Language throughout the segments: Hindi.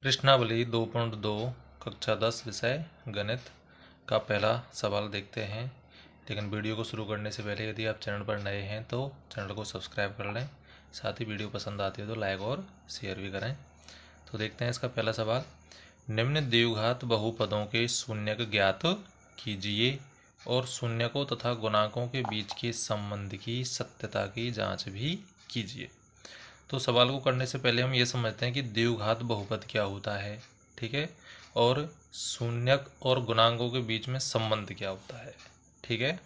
प्रश्नावली 2.2 कक्षा 10 विषय गणित का पहला सवाल देखते हैं। लेकिन वीडियो को शुरू करने से पहले यदि आप चैनल पर नए हैं तो चैनल को सब्सक्राइब कर लें, साथ ही वीडियो पसंद आती है तो लाइक और शेयर भी करें। तो देखते हैं इसका पहला सवाल। निम्न द्विघात बहुपदों के शून्यक ज्ञात कीजिए और शून्यकों तथा गुणांकों के बीच के संबंध की सत्यता की जाँच भी कीजिए। तो सवाल को करने से पहले हम ये समझते हैं कि द्विघात बहुपद क्या होता है, ठीक है, और शून्यक और गुणांकों के बीच में संबंध क्या होता है, ठीक है।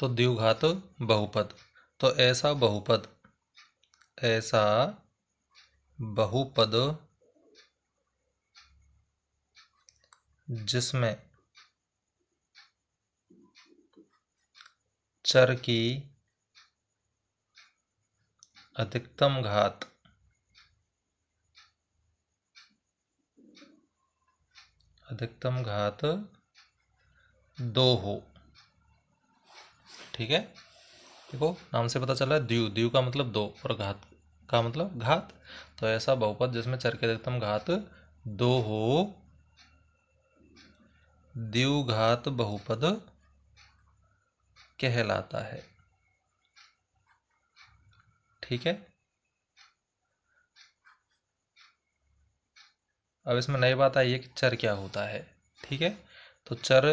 तो द्विघात बहुपद, तो ऐसा बहुपद जिसमें चर की अधिकतम घात दो हो, ठीक है। देखो नाम से पता चला है द्वि का मतलब दो और घात का मतलब घात। तो ऐसा बहुपद जिसमें चर की अधिकतम घात दो हो द्विघात बहुपद कहलाता है, ठीक है। अब इसमें नई बात आई है कि चर क्या होता है, ठीक है। तो चर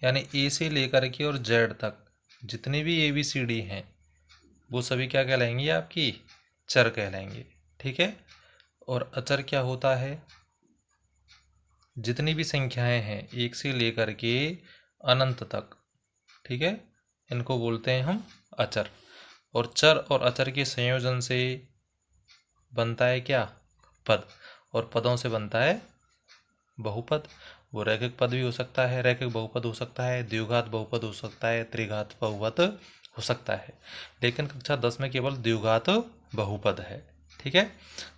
यानी ए से लेकर के और जेड तक जितनी भी ABCD हैं वो सभी क्या कहलाएंगी, आपकी चर कहलाएंगे, ठीक है। और अचर क्या होता है, जितनी भी संख्याएं हैं एक से लेकर के अनंत तक, ठीक है, इनको बोलते हैं हम अचर। और चर और अचर के संयोजन से बनता है क्या, पद, और पदों से बनता है बहुपद। वो रैखिक पद भी हो सकता है, रैखिक बहुपद हो सकता है, द्विघात बहुपद हो सकता है, त्रिघात बहुपद हो सकता है। लेकिन कक्षा 10 में केवल द्विघात बहुपद है, ठीक है।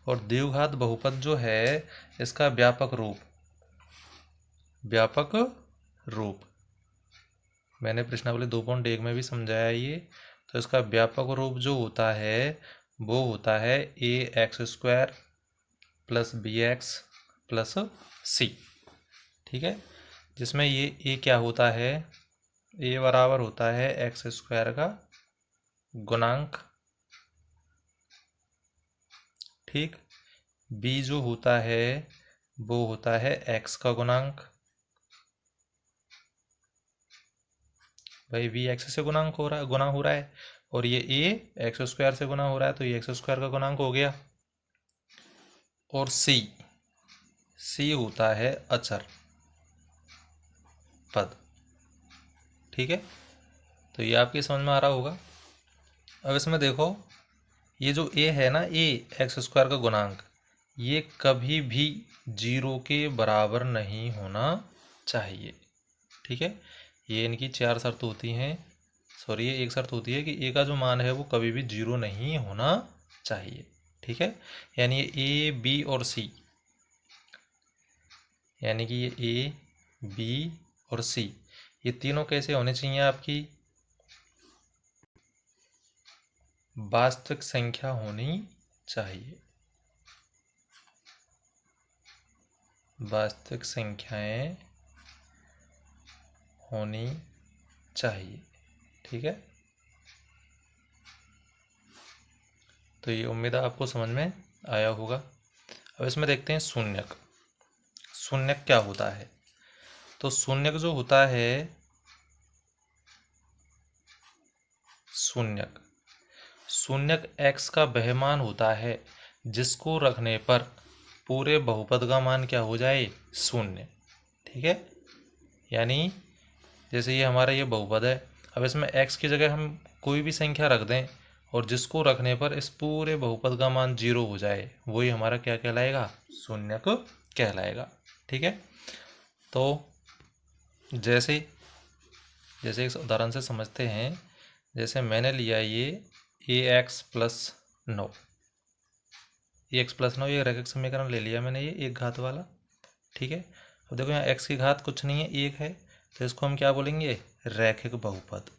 और द्विघात बहुपद जो है इसका व्यापक रूप मैंने प्रश्नावली 2.1 में भी समझाया ये। तो इसका व्यापक रूप जो होता है वो होता है AX² + BX + C, ठीक है। जिसमें ये A क्या होता है, A बराबर होता है X² का गुणांक, ठीक। B जो होता है वो होता है X का गुणांक, भाई B X से गुना हो रहा है, और ये A X² से गुना हो रहा है, तो ये X² का गुणांक हो गया। और C होता है अचर पद, ठीक है। तो ये आपकी समझ में आ रहा होगा। अब इसमें देखो ये जो A है ना, A X² का गुणांक, ये कभी भी 0 के बराबर नहीं होना चाहिए, ठीक है। ये इनकी 4 शर्त होती हैं, सॉरी ये एक शर्त होती है कि A का जो मान है वो कभी भी 0 नहीं होना चाहिए, ठीक है। यानी ये A B और C, यानी कि ये A B और C ये तीनों कैसे होने चाहिए, आपकी वास्तविक संख्या होनी चाहिए, वास्तविक संख्याएं होनी चाहिए, ठीक है। तो ये उम्मीद है आपको समझ में आया होगा। अब इसमें देखते हैं शून्यक। शून्यक क्या होता है, तो शून्यक जो होता है, शून्यक x का वह मान होता है जिसको रखने पर पूरे बहुपद का मान क्या हो जाए, शून्य, ठीक है। यानी जैसे ये हमारा ये बहुपद है, अब इसमें x की जगह हम कोई भी संख्या रख दें और जिसको रखने पर इस पूरे बहुपद का मान 0 हो जाए, वही हमारा क्या कहलाएगा, शून्यक कहलाएगा, ठीक है। तो जैसे एक उदाहरण से समझते हैं। जैसे मैंने लिया ये AX + 9, AX + 9 ये रैखिक समीकरण ले लिया मैंने, ये एक घात वाला, ठीक है। अब देखो यहाँ x की घात कुछ नहीं है, एक है, तो इसको हम क्या बोलेंगे, रैखिक बहुपद।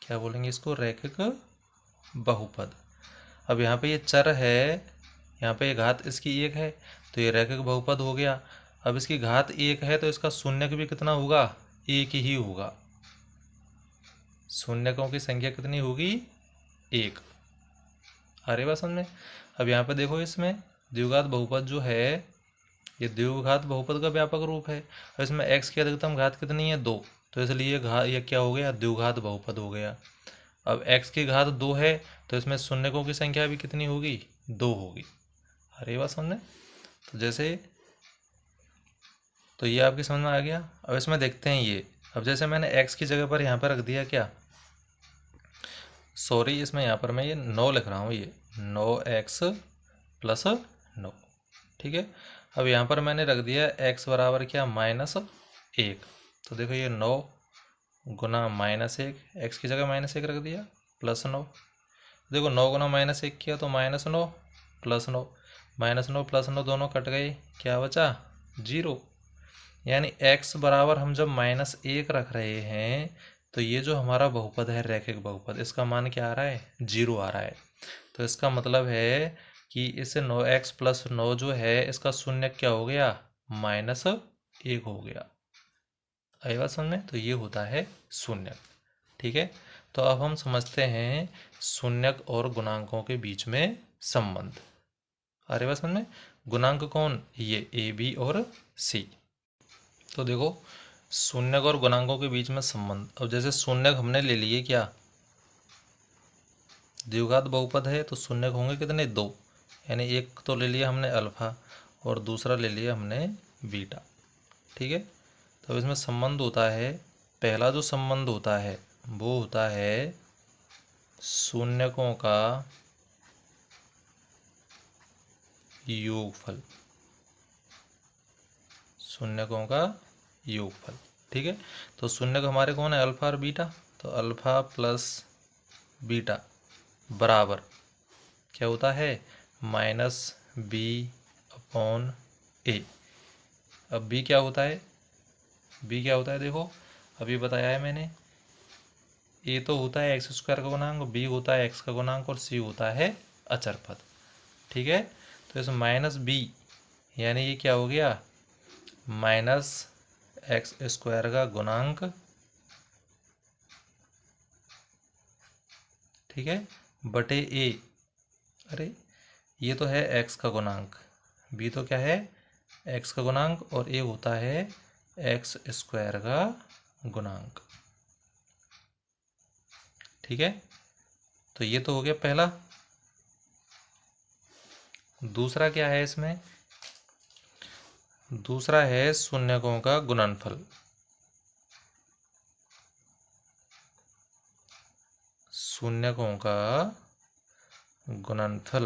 क्या बोलेंगे इसको, रैखिक बहुपद। अब यहाँ पे ये चर है, यहाँ पे घात इसकी 1 है तो ये रैखिक बहुपद हो गया। अब इसकी घात 1 है तो इसका शून्यक भी कितना होगा, 1 ही होगा। शून्यकों की संख्या कितनी होगी, 1। आ रही बात समझ में। अब यहाँ पे देखो, इसमें द्विघात बहुपद जो है ये द्विघात बहुपद का व्यापक रूप है और इसमें x की अधिकतम घात कितनी है, 2, तो इसलिए ये क्या हो गया, द्विघात बहुपद हो गया। अब x की घात 2 है तो इसमें शून्यकों की संख्या भी कितनी होगी, 2 होगी। अरे बात समझ में। तो ये आपकी समझ में आ गया। अब इसमें देखते हैं ये, अब जैसे मैंने x की जगह पर यहाँ पर रख दिया क्या, सॉरी इसमें यहाँ पर मैं ये 9 लिख रहा हूँ, ये 9x + 9, ठीक है। अब यहाँ पर मैंने रख दिया x बराबर क्या, -1। तो देखो ये 9 गुना -1, x की जगह -1 रख दिया, +9। देखो 9 गुना -1 किया तो -9 + 9, -9 + 9 दोनों कट गए, क्या बचा, 0। यानी x बराबर हम जब -1 रख रहे हैं तो ये जो हमारा बहुपद है रैखिक बहुपद, इसका मान क्या आ रहा है, 0 आ रहा है। तो इसका मतलब है कि इससे 9x + 9 जो है इसका शून्यक क्या हो गया, -1 हो गया। आई बात समझ में। तो ये होता है शून्यक, ठीक है। तो अब हम समझते हैं शून्यक और गुणांकों के बीच में संबंध। अरे बात समझ में। गुणांक कौन, ये a b और c। तो देखो शून्यक और गुणांकों के बीच में संबंध। अब जैसे शून्यक हमने ले लिए क्या, द्विघात बहुपद है तो शून्यक होंगे कितने, 2, यानी एक तो ले लिया हमने अल्फा और दूसरा ले लिया हमने बीटा, ठीक है। तो इसमें संबंध होता है, पहला जो संबंध होता है वो होता है शून्यकों का योगफल, शून्यकों का योगफल, ठीक है। तो शून्यक हमारे कौन है, अल्फा और बीटा। तो अल्फा + बीटा बराबर क्या होता है, -b/a। अब b क्या होता है, b क्या होता है, देखो अभी बताया है मैंने, a तो होता है x² का गुणांक, b होता है x का गुणांक और c होता है अचर पद, ठीक है। तो इस -b यानी ये क्या हो गया, -x² का गुणांक, ठीक है, बटे a। अरे ये तो है x का गुणांक, b तो क्या है, x का गुणांक और a होता है x² का गुणांक, ठीक है। तो ये तो हो गया पहला। दूसरा क्या है इसमें, दूसरा है शून्यकों का गुणनफल। शून्यकों का गुणनफल,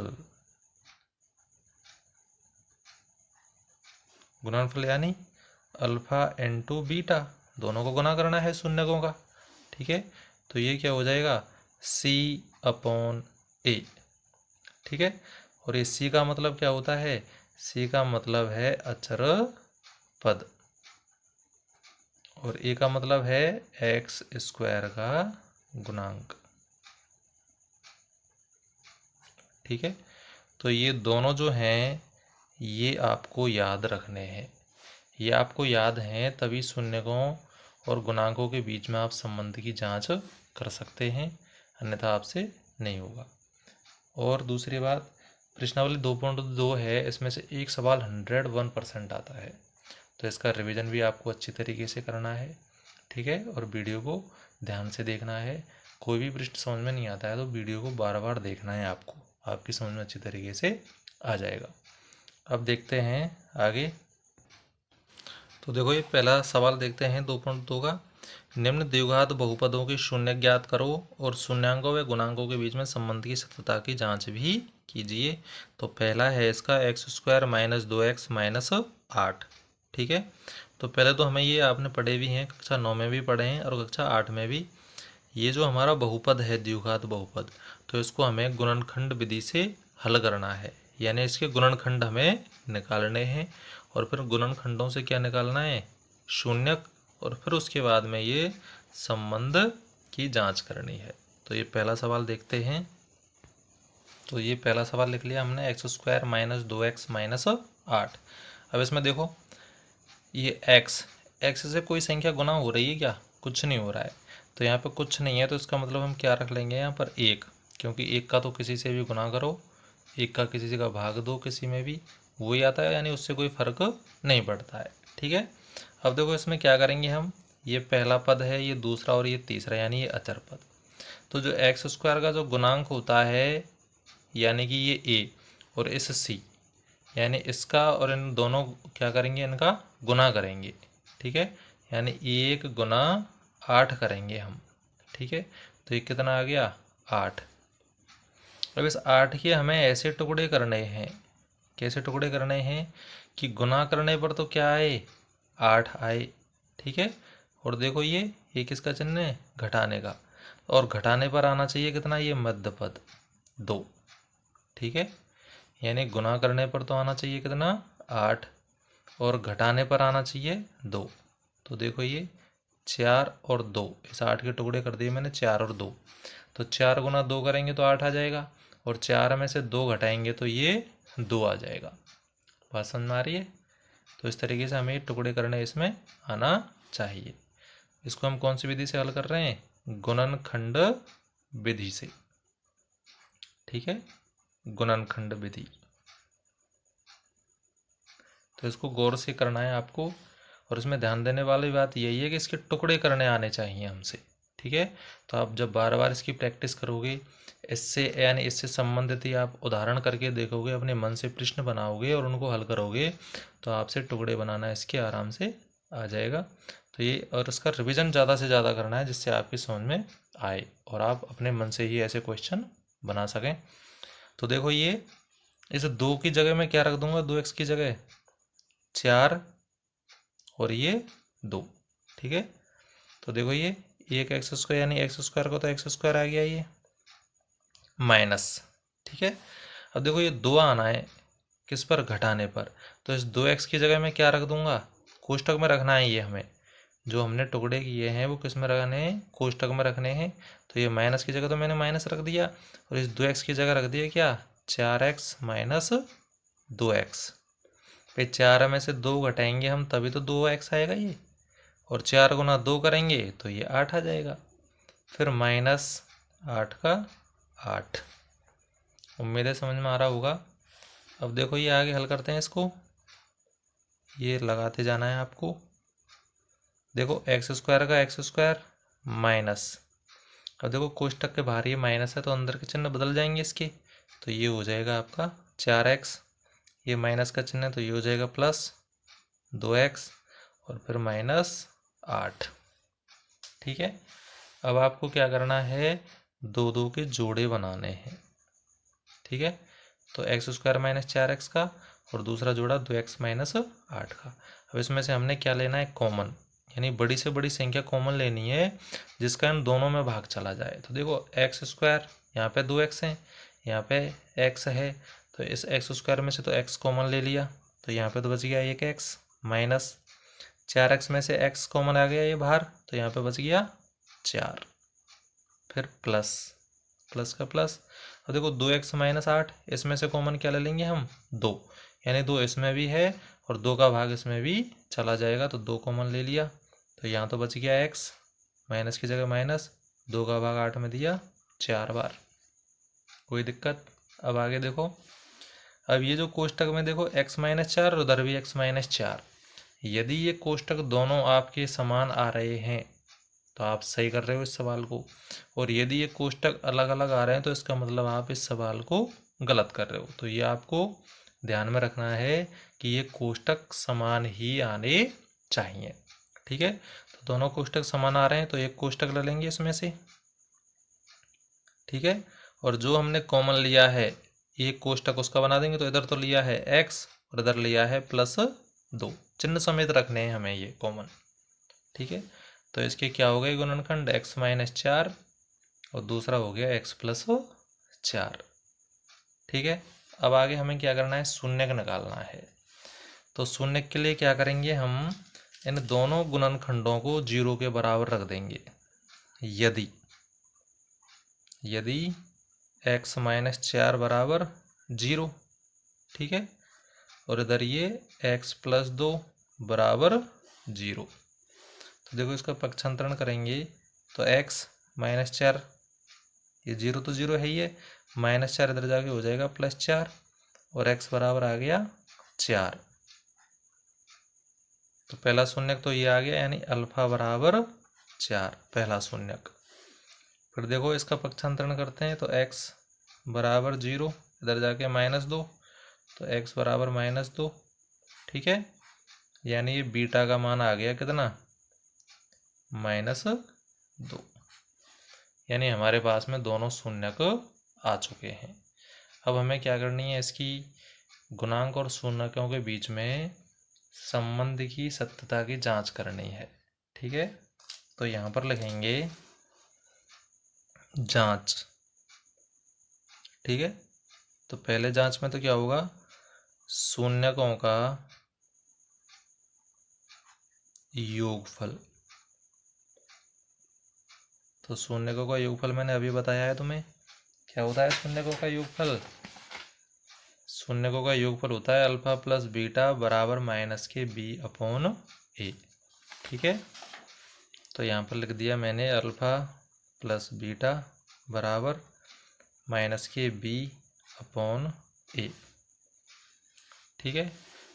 गुणनफल यानी अल्फा इंटू बीटा, दोनों को गुना करना है शून्यकों का, ठीक है। तो ये क्या हो जाएगा, c/a, ठीक है। और इस c का मतलब क्या होता है, c का मतलब है अचर पद और a का मतलब है x² का गुणांक, ठीक है। तो ये दोनों जो हैं ये आपको याद रखने हैं, ये आपको याद हैं तभी शून्यकों और गुणांकों के बीच में आप संबंध की जांच कर सकते हैं, अन्यथा आपसे नहीं होगा। और दूसरी बात, प्रश्नावली 2.2 है, इसमें से एक सवाल 101% आता है, तो इसका रिवीजन भी आपको अच्छी तरीके से करना है, ठीक है। और वीडियो को ध्यान से देखना है, कोई भी प्रश्न समझ में नहीं आता है तो वीडियो को बार बार देखना है आपको, आपकी समझ में अच्छी तरीके से आ जाएगा। अब देखते हैं आगे। तो देखो ये पहला सवाल देखते हैं 2.2 का, निम्न द्विघात बहुपदों के शून्यक ज्ञात करो और शून्यांकों व गुणांकों के बीच में संबंध की सत्यता की जांच भी कीजिए। तो पहला है इसका x² - 2x - 8, ठीक है। तो पहले तो हमें ये आपने पढ़े भी हैं, कक्षा 9 में भी पढ़े हैं और कक्षा 8 में भी। ये जो हमारा बहुपद है द्विघात बहुपद, तो इसको हमें गुणनखंड विधि से हल करना है, यानी इसके गुणनखंड हमें निकालने हैं और फिर गुणनखंडों से क्या निकालना है, शून्यक, और फिर उसके बाद में ये संबंध की जांच करनी है। तो ये पहला सवाल देखते हैं। तो ये पहला सवाल लिख लिया हमने, x square minus 2x minus 8। अब इसमें देखो ये एक्स से कोई संख्या गुना हो रही है क्या? कुछ नहीं हो रहा है। तो यहाँ पे कुछ नहीं है, तो इसका मतलब हम क्या रख लेंगे यहाँ पर 1, क्योंकि 1 का तो किसी से भी गुना करो, 1 का किसी से का भाग दो, किसी में भी वही आता है, यानी उससे कोई फर्क नहीं पड़ता है। ठीक है। अब देखो इसमें क्या करेंगे हम, ये पहला पद है, ये दूसरा और ये तीसरा, यानी ये अचर पद। तो जो एक्स स्क्वायर का जो गुणांक होता है, यानी कि ये ए और इस सी, यानी इसका और इन दोनों क्या करेंगे, इनका गुना करेंगे। ठीक है, यानी 1 गुना 8 करेंगे हम। ठीक है, तो ये कितना आ गया, 8। अब इस 8 के हमें ऐसे टुकड़े करने हैं, कैसे टुकड़े करने हैं कि गुना करने पर तो क्या आए, 8 आए। ठीक है, और देखो ये किसका चिन्ह है, घटाने का, और घटाने पर आना चाहिए कितना, ये मध्य पद 2। ठीक है, यानी गुना करने पर तो आना चाहिए कितना, 8, और घटाने पर आना चाहिए 2। तो देखो ये 4 और 2, इस 8 के टुकड़े कर दिए मैंने, 4 और 2। तो 4 गुना 2 करेंगे तो 8 आ जाएगा, और 4 में से 2 घटाएंगे तो ये 2 आ जाएगा। बात समझ में आ रही है? तो इस तरीके से हमें टुकड़े करने इसमें आना चाहिए। इसको हम कौन सी विधि से हल कर रहे हैं, गुणनखंड विधि से। ठीक है, गुणनखंड विधि। तो इसको गौर से करना है आपको, और इसमें ध्यान देने वाली बात यही है कि इसके टुकड़े करने आने चाहिए हमसे। ठीक है, तो आप जब बार बार इसकी प्रैक्टिस करोगे, इससे यानी इससे संबंधित ही आप उदाहरण करके देखोगे, अपने मन से प्रश्न बनाओगे और उनको हल करोगे, तो आपसे टुकड़े बनाना इसके आराम से आ जाएगा। तो ये, और इसका रिवीजन ज़्यादा से ज़्यादा करना है, जिससे आपकी समझ में आए और आप अपने मन से ही ऐसे क्वेश्चन बना सकें। तो देखो ये, इस 2 की जगह मैं क्या रख दूंगा, 2x की जगह 4 और ये 2। ठीक है, तो देखो ये एक एक्स स्क्वायर, यानी एक्स स्क्वायर का तो एक्स स्क्वायर आ गया ये, माइनस। ठीक है, अब देखो ये 2 आना है किस पर, घटाने पर। तो इस 2x की जगह मैं क्या रख दूंगा, कोष्टक में रखना है। ये हमें जो हमने टुकड़े किए हैं वो किस में रखने हैं, कोष्टक में रखने हैं। तो ये माइनस की जगह तो मैंने माइनस रख दिया, और इस 2x की जगह रख दिया क्या, 4x माइनस 2x। फिर 4 में से 2 घटाएंगे हम, तभी तो 2x आएगा ये, और 4 गुना 2 करेंगे तो ये 8 आ जाएगा। फिर माइनस 8 का 8। उम्मीद है समझ में आ रहा होगा। अब देखो ये आगे हल करते हैं इसको, ये लगाते जाना है आपको। देखो एक्स स्क्वायर का एक्स स्क्वायर माइनस, अब देखो कोष्टक के बाहर ये माइनस है तो अंदर के चिन्ह बदल जाएंगे इसके, तो ये हो जाएगा आपका 4x, ये माइनस का चिन्ह है तो ये हो जाएगा प्लस 2x, और फिर माइनस 8। ठीक है, अब आपको क्या करना है, 2 के जोड़े बनाने हैं। ठीक है, तो एक्स स्क्वायर माइनस 4x का, और दूसरा जोड़ा 2x माइनस 8 का। अब इसमें से हमने क्या लेना है, कॉमन, यानी बड़ी से बड़ी संख्या कॉमन लेनी है जिसका इन दोनों में भाग चला जाए। तो देखो एक्स स्क्वायर, यहाँ पे 2x है, यहाँ पे x है, तो इस एक्स स्क्वायर में से तो x कॉमन ले लिया, तो यहाँ पे तो बच गया 1x, माइनस 4x में से x कॉमन आ गया ये बाहर, तो यहाँ पे बच गया 4, फिर प्लस, प्लस का प्लस। अब देखो 2x माइनस 8, इसमें से कॉमन क्या ले लेंगे हम, 2, यानी 2 इसमें भी है और 2 का भाग इसमें भी चला जाएगा, तो 2 कॉमन ले लिया, तो यहाँ तो बच गया x, माइनस की जगह माइनस, 2 का भाग 8 में दिया 4 बार, कोई दिक्कत। अब आगे देखो, अब ये जो कोष्टक में देखो x माइनस 4 और उधर भी x माइनस 4, यदि ये कोष्टक दोनों आपके समान आ रहे हैं तो आप सही कर रहे हो इस सवाल को, और यदि ये कोष्टक अलग अलग आ रहे हैं तो इसका मतलब आप इस सवाल को गलत कर रहे हो। तो ये आपको ध्यान में रखना है कि ये कोष्टक समान ही आने चाहिए। ठीक है, तो दोनों कोष्टक समान आ रहे हैं तो एक कोष्टक ले लेंगे इसमें से। ठीक है, और जो हमने कॉमन लिया है एक कोष्टक उसका बना देंगे, तो इधर तो लिया है x और इधर लिया है +2, चिन्ह समेत रखने हैं हमें ये कॉमन। ठीक है, तो इसके क्या हो गए गुणनखंड, x माइनस 4 और दूसरा हो गया x प्लस 4। ठीक है, अब आगे हमें क्या करना है, शून्यक निकालना है। तो शून्यक के लिए क्या करेंगे हम, इन दोनों गुणनखंडों को 0 के बराबर रख देंगे। यदि x माइनस 4 बराबर 0, ठीक है। और इधर ये x प्लस 2 बराबर 0। तो देखो इसका पक्षांतरण करेंगे तो x माइनस 4, ये 0 तो 0 है ही है, माइनस 4 इधर जाके हो जाएगा प्लस 4, और x बराबर आ गया 4। तो पहला शून्यक तो ये आ गया, यानी अल्फा बराबर 4, पहला शून्यक। फिर देखो इसका पक्षांतरण करते हैं तो x बराबर 0, इधर जाके -2, तो x बराबर -2, ठीक है। यानी ये बीटा का मान आ गया कितना, -2। यानी हमारे पास में दोनों शून्यक आ चुके हैं। अब हमें क्या करनी है, इसकी गुणांक और शून्यकों के बीच में संबंध की सत्यता की जांच करनी है, ठीक है। तो यहाँ पर लिखेंगे जांच, ठीक है। तो पहले जांच में तो क्या होगा, शून्यकों का योगफल। तो शून्यकों का योगफल मैंने अभी बताया है तुम्हें, क्या होता है शून्यकों का योगफल। शून्यकों का योगफल होता है अल्फा प्लस बीटा बराबर -b/a, ठीक है। तो यहाँ पर लिख दिया मैंने अल्फा प्लस बीटा बराबर -b/a, ठीक है।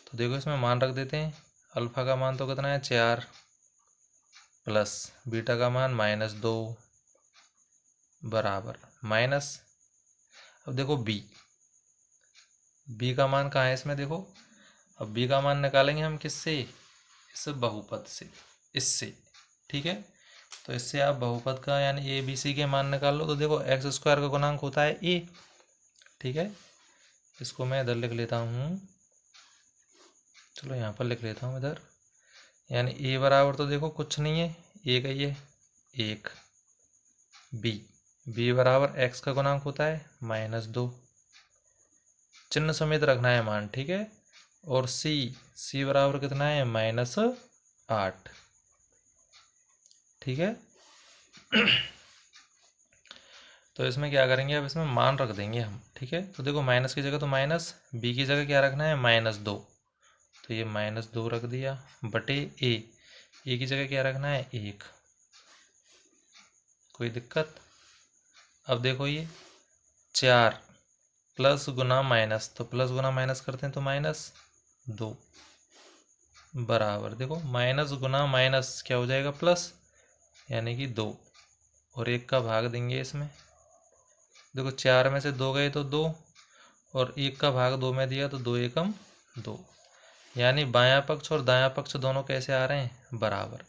तो देखो इसमें मान रख देते हैं। अल्फा का मान तो कितना है 4, प्लस बीटा का मान -2 बराबर माइनस, अब देखो b का मान कहाँ है इसमें, देखो अब b का मान निकालेंगे हम किससे, इस बहुपद से, इससे, ठीक है। तो इससे आप बहुपद का यानी ए बी सी के मान निकाल लो। तो देखो x² का गुणांक होता है a, ठीक है। इसको मैं इधर लिख लेता हूँ, चलो यहाँ पर लिख लेता हूँ इधर, यानी a बराबर तो देखो कुछ नहीं है, एक है ये 1, b बराबर x का गुणांक होता है -2, चिन्ह समेत रखना है मान, ठीक है। और c बराबर कितना है -8, ठीक है। तो इसमें क्या करेंगे, अब इसमें मान रख देंगे हम, ठीक है। तो देखो माइनस की जगह तो माइनस, b की जगह क्या रखना है -2, तो ये -2 रख दिया बटे a की जगह क्या रखना है 1, कोई दिक्कत। अब देखो ये 4 प्लस गुना माइनस, तो प्लस गुना माइनस करते हैं तो -2 बराबर, देखो माइनस गुना माइनस क्या हो जाएगा प्लस, यानी कि 2, और 1 का भाग देंगे इसमें। देखो 4 में से 2 गए तो 2, और 1 का भाग 2 में दिया तो 2 एकम 2, यानी बायां पक्ष और दायां पक्ष दोनों कैसे आ रहे हैं, बराबर।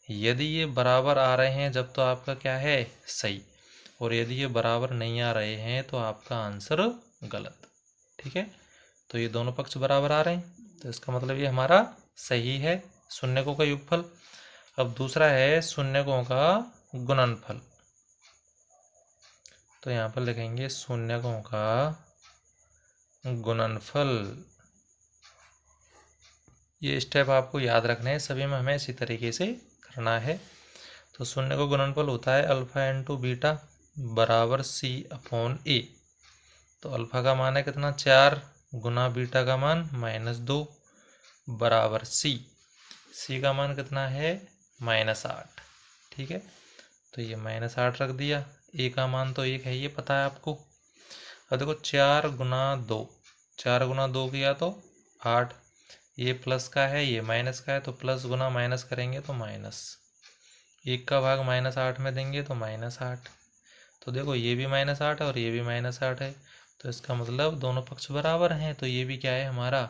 यदि ये बराबर आ रहे हैं जब तो आपका क्या है सही, और यदि ये बराबर नहीं आ रहे हैं तो आपका आंसर गलत, ठीक है। तो ये दोनों पक्ष बराबर आ रहे हैं, तो इसका मतलब ये हमारा सही है शून्यकों का योगफल। अब दूसरा है शून्यकों का गुणनफल। तो यहाँ पर लिखेंगे शून्यकों का गुणनफल। ये स्टेप आपको याद रखने हैं, सभी में हमें इसी तरीके से करना है। तो शून्य का गुणनफल होता है अल्फा इंटू बीटा बराबर c/a। तो अल्फा का मान है कितना 4 गुना बीटा का मान -2 बराबर c का मान कितना है -8, ठीक है। तो ये -8 रख दिया, a का मान तो 1 है, ये पता है आपको। अब देखो 4 गुना 2, 4 गुना 2 किया तो 8, ये प्लस का है ये माइनस का है, तो प्लस गुना माइनस करेंगे तो माइनस, 1 का भाग -8 में देंगे तो -8। तो देखो ये भी -8 है और ये भी -8 है, तो इसका मतलब दोनों पक्ष बराबर हैं, तो ये भी क्या है हमारा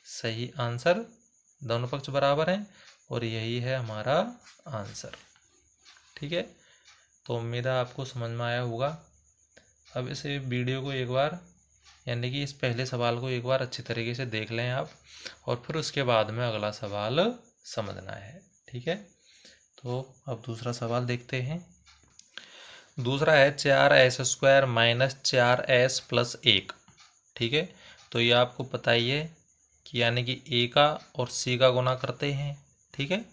सही आंसर, दोनों पक्ष बराबर हैं और यही है हमारा आंसर, ठीक है। तो उम्मीद है आपको समझ में आया होगा। अब इस वीडियो को एक बार, यानी कि इस पहले सवाल को एक बार अच्छी तरीके से देख लें आप, और फिर उसके बाद में अगला सवाल समझना है, ठीक है। तो अब दूसरा सवाल देखते हैं। दूसरा है 4s² माइनस 4s प्लस 1, ठीक है। तो ये आपको पता ही है कि यानी कि a का और c का गुना करते हैं, ठीक है।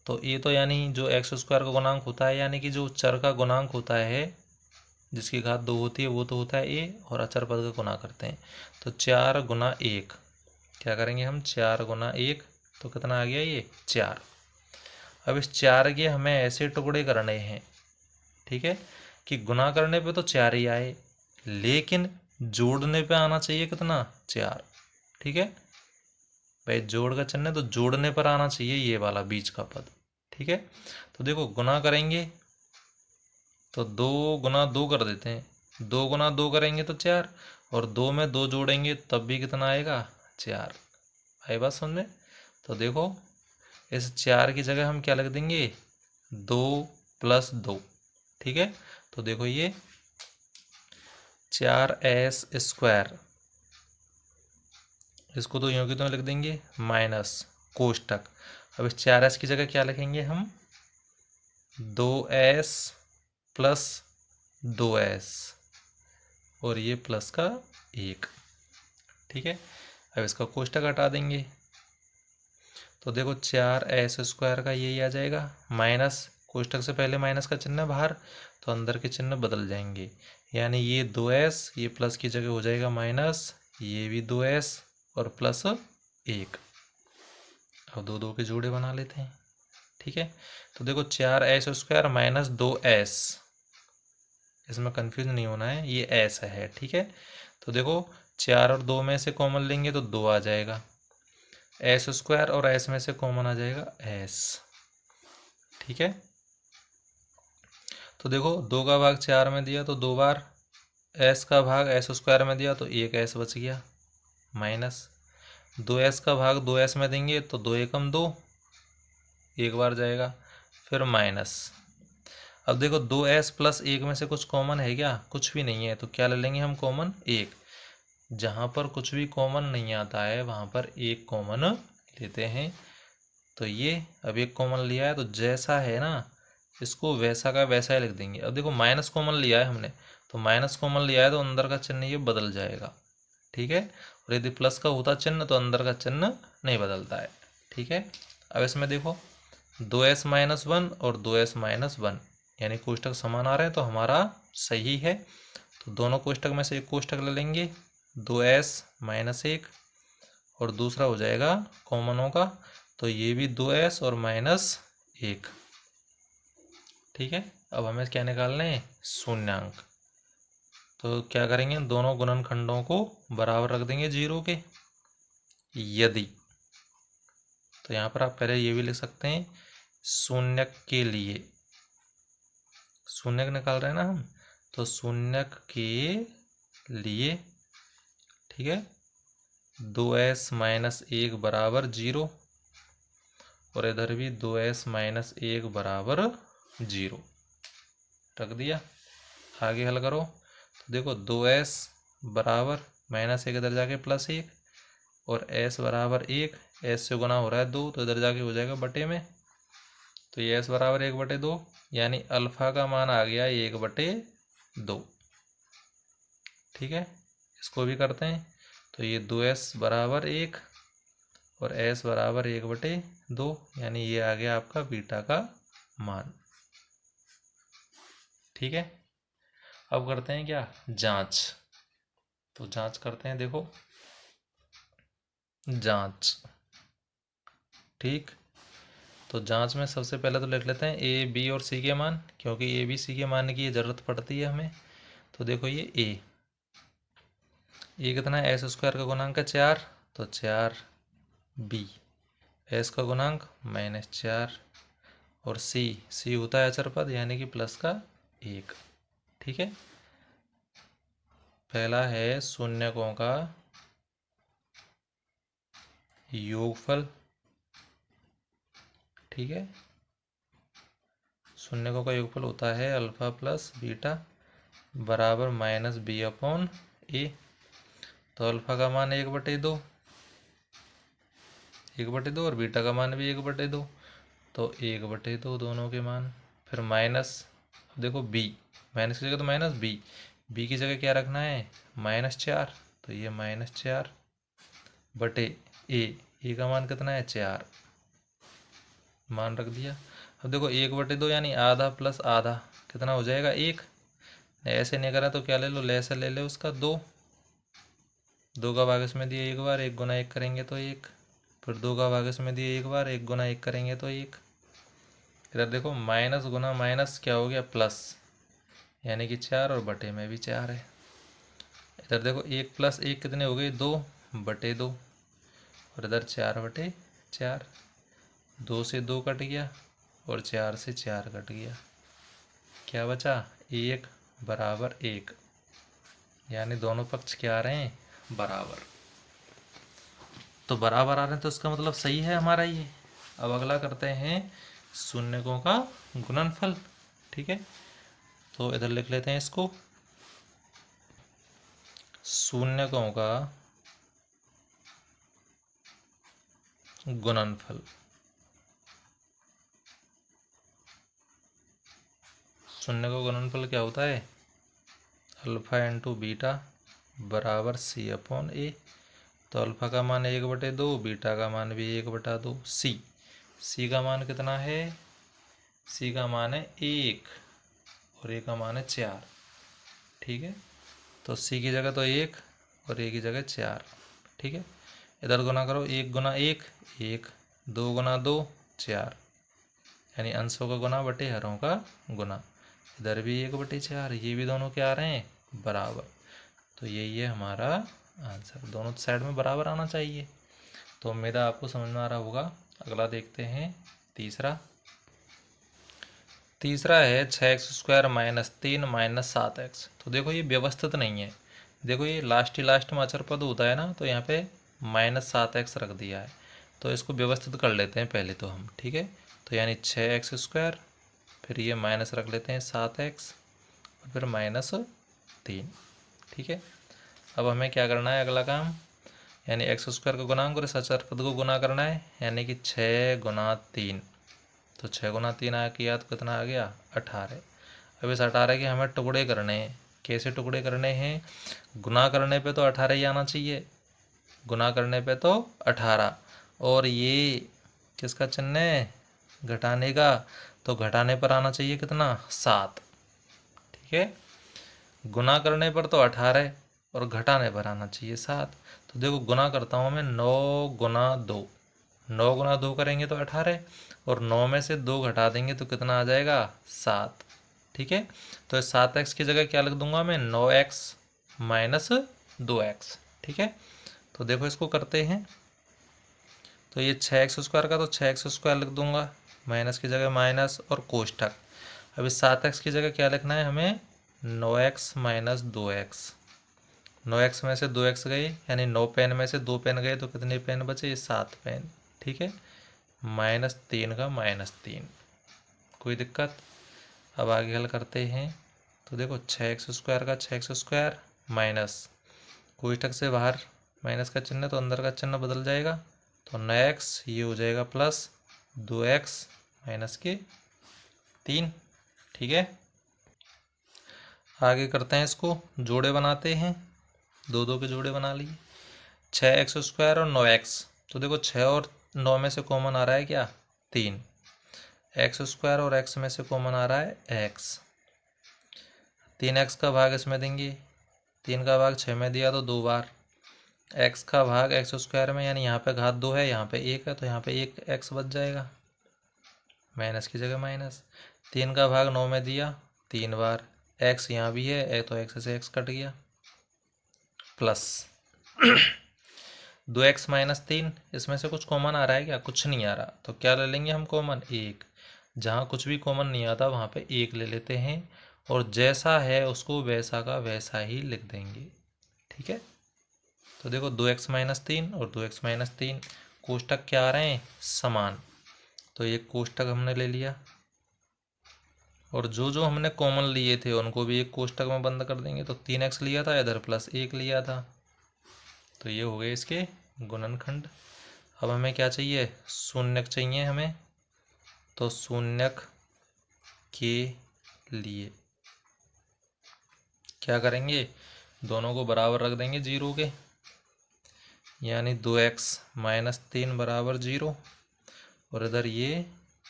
तो ये तो यानी जो x² का गुणांक होता है, यानी कि जो चर का गुणांक होता है, जिसकी घात 2 होती है वो तो होता है ए, और अचर पद का गुना करते हैं। तो 4 गुना 1, क्या करेंगे हम, 4 गुना 1, तो कितना आ गया ये 4। अब इस 4 के हमें ऐसे टुकड़े करने हैं, ठीक है, कि गुना करने पे तो 4 ही आए, लेकिन जोड़ने पे आना चाहिए कितना, 4। ठीक है भाई, जोड़ का चिन्ह है तो जोड़ने पर आना चाहिए ये वाला बीच का पद। ठीक है, तो देखो गुना करेंगे तो 2 गुना 2 कर देते हैं, 2 गुना 2 करेंगे तो 4, और 2 में 2 जोड़ेंगे तब भी कितना आएगा, 4। आई बात समझ में? तो देखो इस 4 की जगह हम क्या लिख देंगे, 2 + 2। ठीक है, तो देखो ये 4s², इसको तो यूँ की तो लिख देंगे माइनस कोष्टक। अब इस 4s की जगह क्या लिखेंगे हम, 2s + 2s, और ये प्लस का 1। ठीक है, अब इसका कोष्टक हटा देंगे तो देखो 4s² का यही आ जाएगा, माइनस कोष्टक से पहले माइनस का चिन्ह बाहर, तो अंदर के चिन्ह बदल जाएंगे, यानी ये 2s, ये प्लस की जगह हो जाएगा माइनस, ये भी 2s और प्लस 1। अब 2 2 के जोड़े बना लेते हैं। ठीक है, तो देखो 4s² माइनस 2s, इसमें कंफ्यूज नहीं होना है, ये s है। ठीक है, तो देखो 4 और 2 में से कॉमन लेंगे तो 2 आ जाएगा, s² और s में से कॉमन आ जाएगा s। ठीक है, तो देखो 2 का भाग 4 में दिया तो 2 बार, s का भाग s² में दिया तो 1 s बच गया, माइनस 2s का भाग 2s में देंगे तो 2 एकम 2, एक बार जाएगा, फिर माइनस। अब देखो 2s + 1 में से कुछ कॉमन है क्या, कुछ भी नहीं है, तो क्या ले लेंगे हम कॉमन, 1। जहाँ पर कुछ भी कॉमन नहीं आता है वहाँ पर एक कॉमन लेते हैं। तो ये अब एक कॉमन लिया है तो जैसा है ना इसको वैसा का वैसा ही लिख देंगे। अब देखो माइनस कॉमन लिया है हमने, तो माइनस कॉमन लिया है तो अंदर का चिन्ह ये बदल जाएगा। ठीक है, और यदि प्लस का होता चिन्ह तो अंदर का चिन्ह नहीं बदलता है। ठीक है, अब इसमें देखो 2s - 1 और 2s - 1, यानी कोष्टक समान आ रहे हैं तो हमारा सही है। तो दोनों कोष्टक में से एक कोष्टक ले लेंगे, 2s - 1, और दूसरा हो जाएगा कॉमनों का, तो ये भी 2s और -1। ठीक है, अब हमें क्या निकालना है, शून्यांक। तो क्या करेंगे, दोनों गुणनखंडों को बराबर रख देंगे 0 के। यदि, तो यहाँ पर आप पहले ये भी लिख सकते हैं, शून्यक के लिए, शून्यक निकाल रहे हैं ना हम, तो शून्यक के लिए, ठीक है, 2s - 1 बराबर 0, और इधर भी 2s - 1 बराबर 0 रख दिया। आगे हल करो तो देखो 2s बराबर -1 इधर जाके +1, और s बराबर 1, s से गुना हो रहा है 2 तो इधर जाके हो जाएगा बटे में, तो ये s बराबर 1/2, यानी अल्फा का मान आ गया 1/2। ठीक है, इसको भी करते हैं, तो ये 2s बराबर 1 और s बराबर 1/2, यानी ये आ गया आपका बीटा का मान। ठीक है, अब करते हैं क्या, जांच। तो जांच करते हैं, देखो जांच। ठीक, तो जांच में सबसे पहले तो लिख लेते हैं ए बी और सी के मान, क्योंकि ए बी सी के मान की ज़रूरत पड़ती है हमें। तो देखो ये ए कितना है, s² का गुणांक है 4, तो 4। बी s का गुणांक -4, और सी होता है अचर पद यानी कि प्लस का 1। ठीक है, पहला है शून्यकों का योगफल। ठीक है, शून्यकों का योगफल होता है अल्फा प्लस बीटा बराबर -b/a। तो अल्फा का मान 1/2, 1/2, और बीटा का मान भी 1/2, तो 1/2 दोनों के मान। फिर माइनस, देखो बी, माइनस की जगह तो -b, बी की जगह क्या रखना है, -4, तो ये -4 बटे ए का मान कितना है 4, मान रख दिया। अब देखो 1/2 यानी आधा प्लस आधा कितना हो जाएगा 1, ऐसे नहीं करा तो क्या ले लो, लेस ले लो उसका 2, 2 का भाग इसमें दिया एक बार, 1 गुना 1 करेंगे तो 1, फिर 2 का भाग इसमें दिया एक बार, 1 गुना 1 करेंगे तो 1। इधर देखो माइनस गुना माइनस क्या हो गया प्लस, यानी कि 4 और बटे में भी 4 है। इधर देखो 1 प्लस 1 कितने हो गए, 2 बटे 2, और इधर 4 बटे 4, 2 से 2 कट गया और 4 से 4 कट गया, क्या बचा 1 बराबर 1, यानी दोनों पक्ष क्या आ रहे हैं, बराबर। तो बराबर आ रहे हैं तो इसका मतलब सही है हमारा ये। अब अगला करते हैं शून्यकों का गुणनफल। ठीक है, तो इधर लिख लेते हैं इसको, शून्यकों का गुणनफल। शून्य का गुणनफल क्या होता है, अल्फा इंटू बीटा बराबर सी अपॉन ए। तो अल्फा का मान 1/2, बीटा का मान भी 1/2, सी का मान कितना है, सी का मान है 1 और ए का मान है 4। ठीक है, तो सी की जगह तो 1 और ए की जगह 4। ठीक है, इधर गुना करो, 1 गुना 1 1, 2 गुना 2 4, यानी अंशों का गुना बटे हरों का गुना। इधर भी 1/4, ये भी दोनों क्या आ रहे हैं, बराबर। तो यही है हमारा आंसर, दोनों साइड में बराबर आना चाहिए। तो उम्मीद है आपको समझ में आ रहा होगा। अगला देखते हैं तीसरा। तीसरा है 6x² माइनस 3 माइनस 7x। तो देखो ये व्यवस्थित नहीं है, देखो ये लास्ट ही लास्ट में अचर पद होता है ना, तो यहाँ पे -7x रख दिया है। तो इसको व्यवस्थित कर लेते हैं पहले तो हम। ठीक है, तो यानी 6x², फिर ये माइनस रख लेते हैं 7x, और फिर -3। ठीक है, अब हमें क्या करना है अगला काम, यानी x² का गुणांक और इस अचर पद को गुना करना है, यानी कि 6 गुना 3। तो 6 गुना 3 किया तो कितना आ गया, 18। अब इस 18 के हमें टुकड़े करने हैं। कैसे टुकड़े करने हैं, गुना करने पे तो 18 ही आना चाहिए, गुना करने पे तो 18, और ये किसका चिन्ह है, घटाने का, तो घटाने पर आना चाहिए कितना, 7। ठीक है, गुना करने पर तो 18 और घटाने पर आना चाहिए 7। तो देखो गुना करता हूँ मैं, 9 गुना 2, 9 गुना 2 करेंगे तो 18, और 9 में से 2 घटा देंगे तो कितना आ जाएगा, 7। ठीक है, तो 7x की जगह क्या लिख दूंगा मैं, 9x माइनस 2x। ठीक है, तो देखो इसको करते हैं, तो ये 6x² का तो 6x² लिख दूंगा, माइनस की जगह माइनस और कोष्ठक। अभी 7x की जगह क्या लिखना है हमें, 9x माइनस 2x। 9x में से 2x गए, यानी 9 पेन में से 2 पेन गए तो कितने पेन बचे, 7 पेन। ठीक है, -3 का -3, कोई दिक्कत। अब आगे हल करते हैं, तो देखो 6x² का 6x² माइनस, कोष्ठक से बाहर माइनस का चिन्ह तो अंदर का चिन्ह बदल जाएगा, तो 9x ये हो जाएगा प्लस 2x माइनस के 3। ठीक है, आगे करते हैं इसको, जोड़े बनाते हैं, 2 के जोड़े बना लिए, 6x² और 9x। तो देखो 6 और 9 में से कॉमन आ रहा है क्या, 3, x² और x में से कॉमन आ रहा है x, 3x का भाग इसमें देंगे, 3 का भाग 6 में दिया तो 2 बार, x का भाग x² में, यानी यहाँ पे घात 2 है, यहाँ पे 1 है, तो यहाँ पे 1 x बच जाएगा, माइनस की जगह माइनस। 3 का भाग 9 में दिया 3 बार, x यहाँ भी है तो x से x कट गया, प्लस 2x माइनस 3, इसमें से कुछ कॉमन आ रहा है क्या, कुछ नहीं आ रहा, तो क्या ले लेंगे हम कॉमन, 1। जहाँ कुछ भी कॉमन नहीं आता वहाँ पे 1 ले लेते हैं, और जैसा है उसको वैसा का वैसा ही लिख देंगे। ठीक है, तो देखो 2x माइनस 3 और 2x माइनस 3 कोष्टक क्या आ रहे हैं, समान, तो ये कोष्टक हमने ले लिया, और जो जो हमने कॉमन लिए थे उनको भी एक कोष्टक में बंद कर देंगे। तो 3x लिया था, इधर प्लस 1 लिया था, तो ये हो गए इसके गुणनखंड। अब हमें क्या चाहिए, शून्यक चाहिए हमें, तो शून्यक के लिए क्या करेंगे, दोनों को बराबर रख देंगे 0 के, यानी 2x माइनस 3 बराबर 0, और इधर ये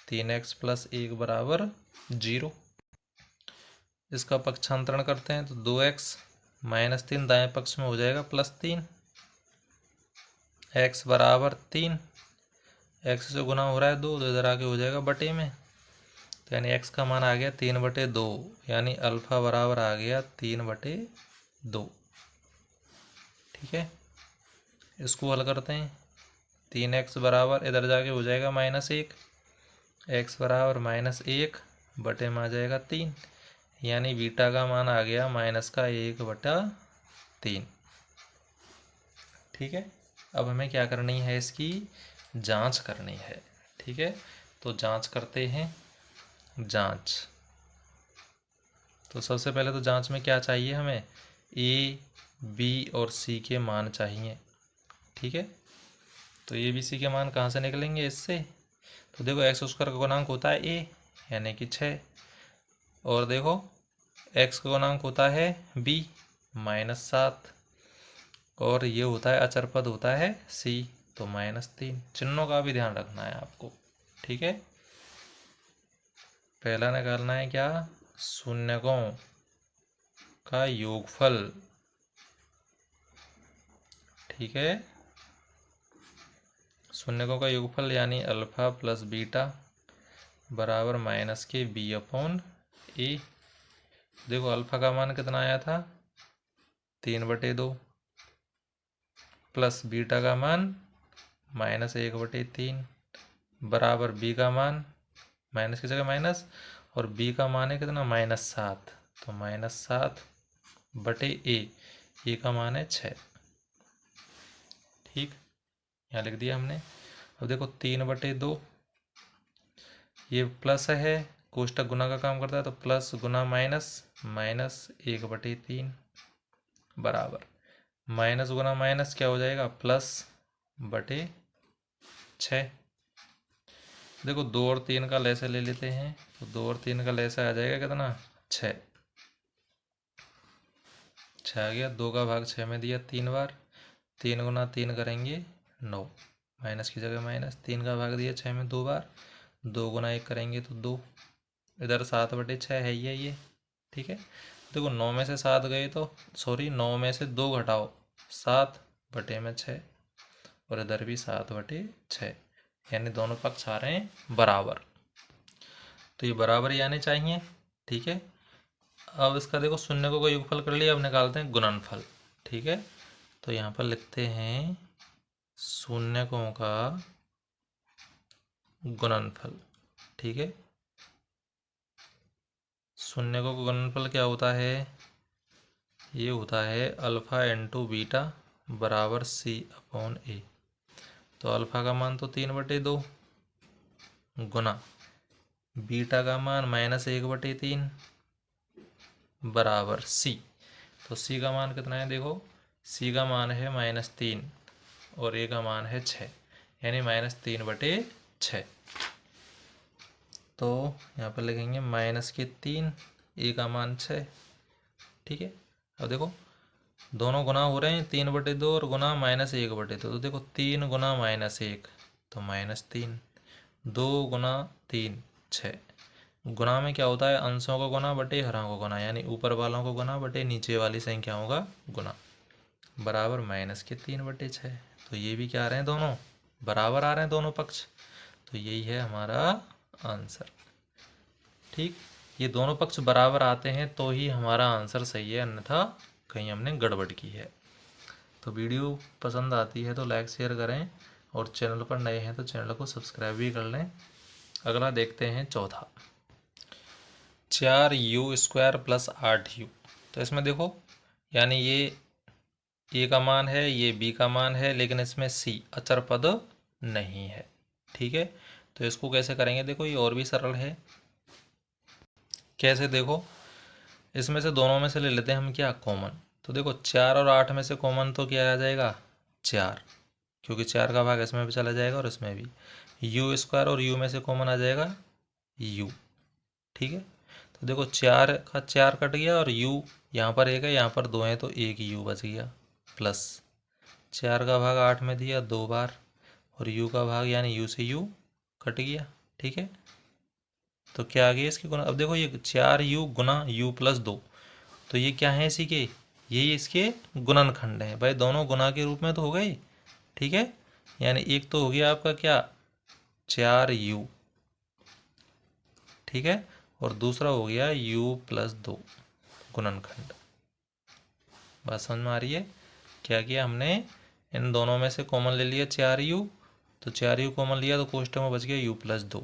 3x प्लस 1 बराबर 0। इसका पक्षांतरण करते हैं तो 2x -3 दाएं पक्ष में हो जाएगा +3, x बराबर 3, x से गुना हो रहा है 2 तो इधर आके हो जाएगा बटे में, तो यानी x का मान आ गया 3/2, यानी अल्फा बराबर आ गया 3/2। ठीक है, इसको हल करते हैं। 3x बराबर इधर जाके हो जाएगा -1, x बराबर -1 बटे में आ जाएगा 3, यानी बीटा का मान आ गया -1/3। ठीक है, अब हमें क्या करनी है, इसकी जांच करनी है। ठीक है, तो जांच करते हैं। जांच, तो सबसे पहले तो जांच में क्या चाहिए हमें, ए, बी और सी के मान चाहिए। ठीक है, तो ए बी सी के मान कहाँ से निकलेंगे, इससे। तो देखो x² का गुणांक होता है ए, यानी कि 6, और देखो x का गुणांक होता है b -7, और ये होता है अचर पद होता है c, तो -3। चिन्हों का भी ध्यान रखना है आपको। ठीक है, पहला निकालना है क्या, शून्यकों का योगफल। ठीक है, शून्यकों का योगफल यानी अल्फा प्लस बीटा बराबर -b/a। देखो अल्फा का मान कितना आया था, 3/2, प्लस बीटा का मान -1/3 बराबर बी का मान, माइनस की जगह माइनस, और बी का मान है कितना, -7, तो -7/a, ए का मान है 6। ठीक, यहाँ लिख दिया हमने। अब देखो 3/2, ये प्लस है, कोष्टक गुना का काम करता है, तो प्लस गुना माइनस, -1/3 बराबर माइनस गुना माइनस क्या हो जाएगा, +/6। देखो 2 और 3 का लैसा ले लेते हैं, तो 2 और 3 का लैसा आ जाएगा कितना, 6। 6 आ गया, 2 का भाग 6 में दिया 3 बार, 3 गुना 3 करेंगे 9, माइनस की जगह माइनस, 3 का भाग दिया 6 में 2 बार, 2 गुना 1 करेंगे तो 2, इधर 7/6 है ही है ये। ठीक है, देखो 9 में से 7 गए तो, सॉरी 9 में से 2 घटाओ, 7/6, और इधर भी 7/6, यानी दोनों पक्ष आ रहे हैं बराबर, तो ये बराबर ही आने चाहिए। ठीक है, अब इसका देखो शून्यकों का योगफल कर लिया, अब निकालते हैं गुणनफल। ठीक है, तो यहाँ पर लिखते हैं शून्यकों का गुणनफल। ठीक है, शून्यकों का गुणनफल क्या होता है, ये होता है अल्फा इंटू बीटा बराबर c/a। तो अल्फा का मान तो 3/2 गुना बीटा का मान -1/3 बराबर c। तो c का मान कितना है, देखो c का मान है -3 और a का मान है 6, यानी -3/6। तो यहाँ पर लिखेंगे -3, a का मान 6। ठीक है, अब देखो दोनों गुना हो रहे हैं, 3/2 और गुना -1/2, तो देखो 3 गुना -1 तो -3, 2 गुना 3 6, गुना में क्या होता है, अंशों का गुना बटे हरों का गुना, यानी ऊपर वालों को गुना बटे नीचे वाली संख्याओं का गुना, बराबर -3/6। तो ये भी क्या आ रहे हैं, दोनों बराबर आ रहे हैं दोनों पक्ष, तो यही है हमारा आंसर। ठीक, ये दोनों पक्ष बराबर आते हैं तो ही हमारा आंसर सही है, अन्यथा कहीं हमने गड़बड़ की है। तो वीडियो पसंद आती है तो लाइक शेयर करें, और चैनल पर नए हैं तो चैनल को सब्सक्राइब भी कर लें। अगला देखते हैं चौथा, 4u² + 8u। तो इसमें देखो, यानी ये ए का मान है, ये बी का मान है, लेकिन इसमें सी अचर पद नहीं है। ठीक है, तो इसको कैसे करेंगे, देखो ये और भी सरल है। कैसे, देखो इसमें से दोनों में से ले लेते हैं हम क्या, कॉमन। तो देखो 4 और 8 में से कॉमन तो क्या आ जाएगा, 4, क्योंकि 4 का भाग इसमें भी चला जाएगा और इसमें भी। u² और u में से कॉमन आ जाएगा u। ठीक है, तो देखो 4 का 4 कट गया, और u यहाँ पर 1 है, यहाँ पर 2 है, तो एक u बच गया, प्लस 4 का भाग 8 में दिया 2 बार, और u का भाग यानी u से u कट गया। ठीक है, तो क्या आ गया इसकी गुना। अब देखो ये 4u गुना u प्लस 2, तो ये क्या है इसी के, यही इसके गुणनखंड है भाई, दोनों गुना के रूप में तो हो गए। ठीक है, यानी एक तो हो गया आपका क्या 4u, ठीक है, और दूसरा हो गया u प्लस 2 गुणनखंड। बात समझ में आ रही है। क्या किया हमने, इन दोनों में से कॉमन ले लिया 4u, तो 4u कॉमन लिया तो कोष्टक में बच गया u प्लस 2,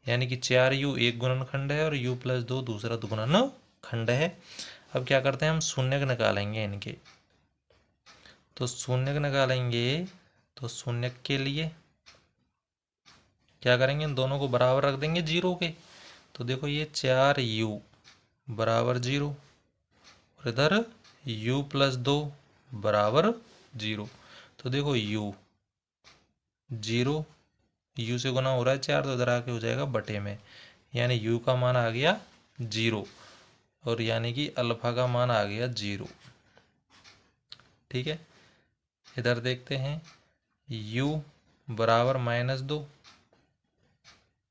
यानी कि 4u एक गुणनखंड है और u प्लस 2 दूसरा गुणनखंड है। अब क्या करते हैं हम शून्यक निकालेंगे इनके, तो शून्यक निकालेंगे तो शून्यक के लिए क्या करेंगे, इन दोनों को बराबर रख देंगे जीरो के। तो देखो ये 4u बराबर जीरो, और इधर u प्लस 2 बराबर जीरो। तो देखो u जीरो, u से गुना हो रहा है 4, तो इधर आके हो जाएगा बटे में, यानी u का मान आ गया जीरो, और यानी कि अल्फा का मान आ गया जीरो। ठीक है, इधर देखते हैं u बराबर -2,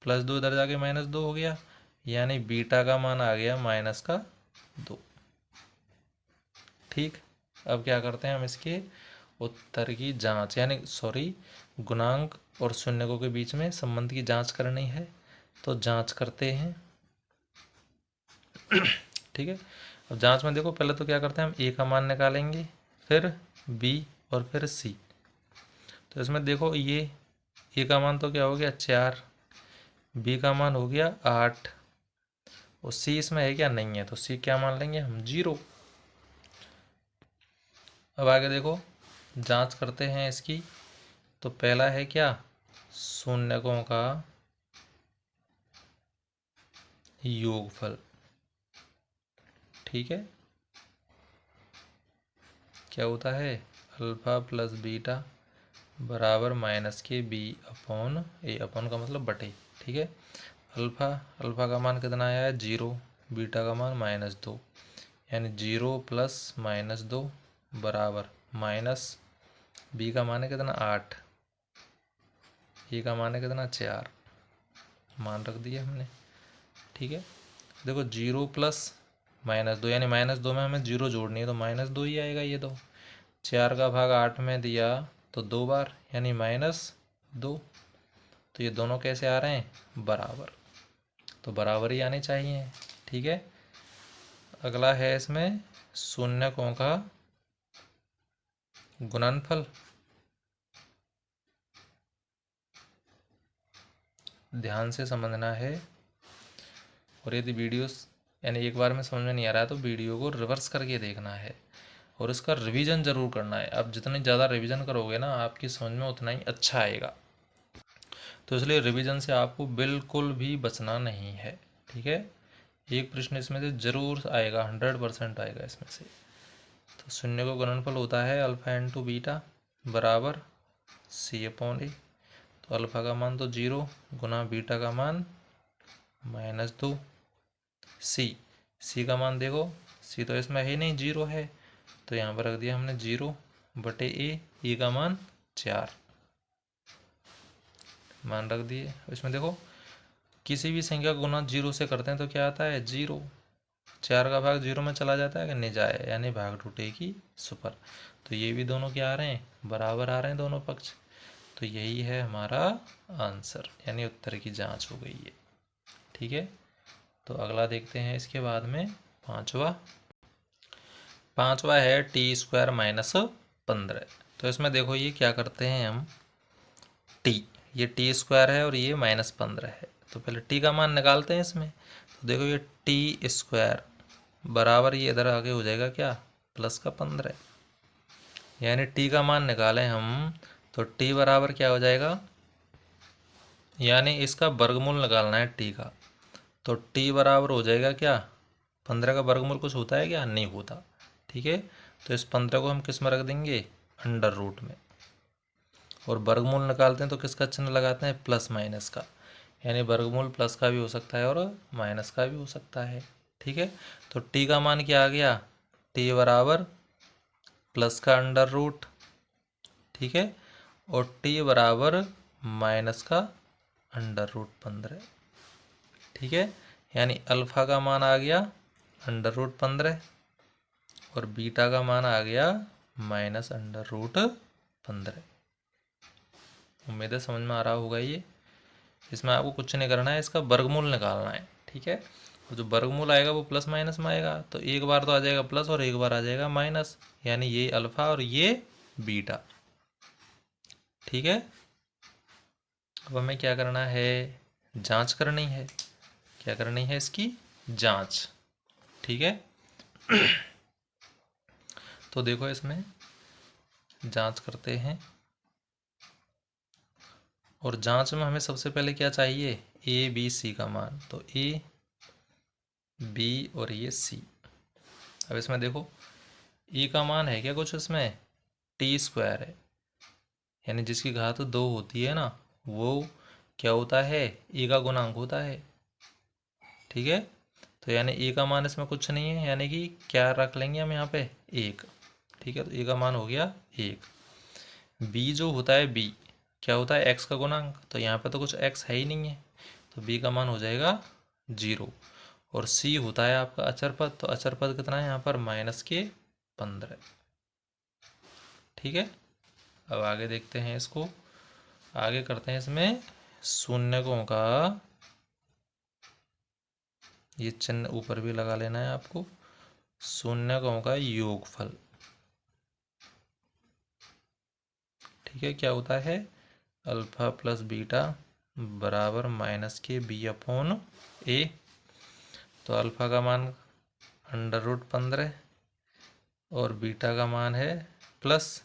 +2 इधर जाके -2 हो गया, यानी बीटा का मान आ गया -2। ठीक, अब क्या करते हैं हम इसके उत्तर की जांच, यानी सॉरी गुणांक और शून्यकों के बीच में संबंध की जांच करनी है, तो जांच करते हैं। ठीक है, अब जांच में देखो पहले तो क्या करते हैं हम a का मान निकालेंगे, फिर b और फिर c। तो इसमें देखो ये a का मान तो क्या हो गया 4, b का मान हो गया 8, और c इसमें है क्या, नहीं है, तो c क्या मान लेंगे हम 0। अब आगे देखो जांच करते हैं इसकी, तो पहला है क्या, शून्यकों का योगफल। ठीक है, क्या होता है, अल्फा प्लस बीटा बराबर -b/a, अपॉन का मतलब बटे। ठीक है, अल्फा का मान कितना आया है 0, बीटा का मान -2, यानी 0 प्लस -2 बराबर माइनस, बी का मान है कितना 8, ए का मान है कितना 4, मान रख दिया हमने। ठीक है, देखो 0 प्लस -2, यानी -2 में हमें 0 जोड़नी है, तो -2 ही आएगा ये तो। 4 का भाग 8 में दिया तो 2 बार, यानी -2, तो ये दोनों कैसे आ रहे हैं, बराबर, तो बराबर ही आने चाहिए। ठीक है, अगला है इसमें शून्यकों का गुणनफल। ध्यान से समझना है, और यदि वीडियोस यानी एक बार में समझ में नहीं आ रहा है तो वीडियो को रिवर्स करके देखना है, और इसका रिवीजन ज़रूर करना है। आप जितनी ज़्यादा रिवीजन करोगे ना, आपकी समझ में उतना ही अच्छा आएगा, तो इसलिए रिवीजन से आपको बिल्कुल भी बचना नहीं है। ठीक है, एक प्रश्न इसमें से जरूर आएगा, 100% आएगा इसमें से। तो शून्य का गुणनफल होता है अल्फा इंटू बीटा बराबर c/a, तो अल्फा का मान तो 0 गुना बीटा का मान -2, सी का मान देखो, सी तो इसमें है नहीं, 0 है, तो यहाँ पर रख दिया हमने 0 बटे ए का मान 4, मान रख दिए। इसमें देखो किसी भी संख्या को गुना 0 से करते हैं तो क्या आता है 0, 4 का भाग 0 में चला जाता है कि नहीं जाए, यानी भाग टूटेगी सुपर। तो ये भी दोनों क्या आ रहे हैं, बराबर आ रहे हैं दोनों पक्ष, तो यही है हमारा आंसर, यानी उत्तर की जांच हो गई है। ठीक है, तो अगला देखते हैं इसके बाद में पांचवा है t² - 15। तो इसमें देखो ये क्या करते हैं हम, ये t² है और ये -15 है, तो पहले t का मान निकालते हैं इसमें। तो देखो ये t² बराबर, ये इधर आगे हो जाएगा क्या, प्लस का 15, यानी t का मान निकालें हम तो t बराबर क्या हो जाएगा, यानी इसका वर्गमूल निकालना है t का, तो t बराबर हो जाएगा क्या, 15 का वर्गमूल कुछ होता है क्या, नहीं होता। ठीक है, तो इस 15 को हम किस में रख देंगे, अंडर रूट में, और वर्गमूल निकालते हैं तो किसका चिन्ह लगाते हैं, प्लस माइनस का, यानी वर्गमूल प्लस का भी हो सकता है और माइनस का भी हो सकता है। ठीक है, तो t का मान क्या आ गया, t बराबर प्लस का अंडर रूट, ठीक है, और t बराबर माइनस का अंडर रूट 15। ठीक है, यानी अल्फ़ा का मान आ गया √15 और बीटा का मान आ गया -√15। उम्मीद है समझ में आ रहा होगा ये। इसमें आपको कुछ नहीं करना है, इसका वर्गमूल निकालना है। ठीक है, और जो वर्गमूल आएगा वो प्लस माइनस में आएगा, तो एक बार तो आ जाएगा प्लस और एक बार आ जाएगा माइनस, यानी ये अल्फ़ा और ये बीटा। ठीक है, अब हमें क्या करना है, जांच करनी है। क्या करनी है, इसकी जांच। ठीक है, तो देखो इसमें जांच करते हैं, और जांच में हमें सबसे पहले क्या चाहिए, ए बी सी का मान। तो ए बी और ये सी। अब इसमें देखो ए का मान है क्या कुछ, इसमें t² है, यानी जिसकी घात 2 होती है ना, वो क्या होता है, ए का गुणांक होता है। ठीक है, तो यानी ए का मान इसमें कुछ नहीं है, यानी कि क्या रख लेंगे हम यहाँ पे, 1। ठीक है, तो ए का मान हो गया 1। बी जो होता है, बी क्या होता है, एक्स का गुणांक, तो यहाँ पे तो कुछ एक्स है ही नहीं है, तो बी का मान हो जाएगा 0। और सी होता है आपका अचर पद, तो अचर पद कितना है यहाँ पर, -15। ठीक है, अब आगे देखते हैं इसको, आगे करते हैं इसमें शून्यकों का, ये चिन्ह ऊपर भी लगा लेना है आपको, शून्यकों का योगफल। ठीक है, क्या होता है, अल्फा प्लस बीटा बराबर -(b/a). तो अल्फा का मान √15 और बीटा का मान है प्लस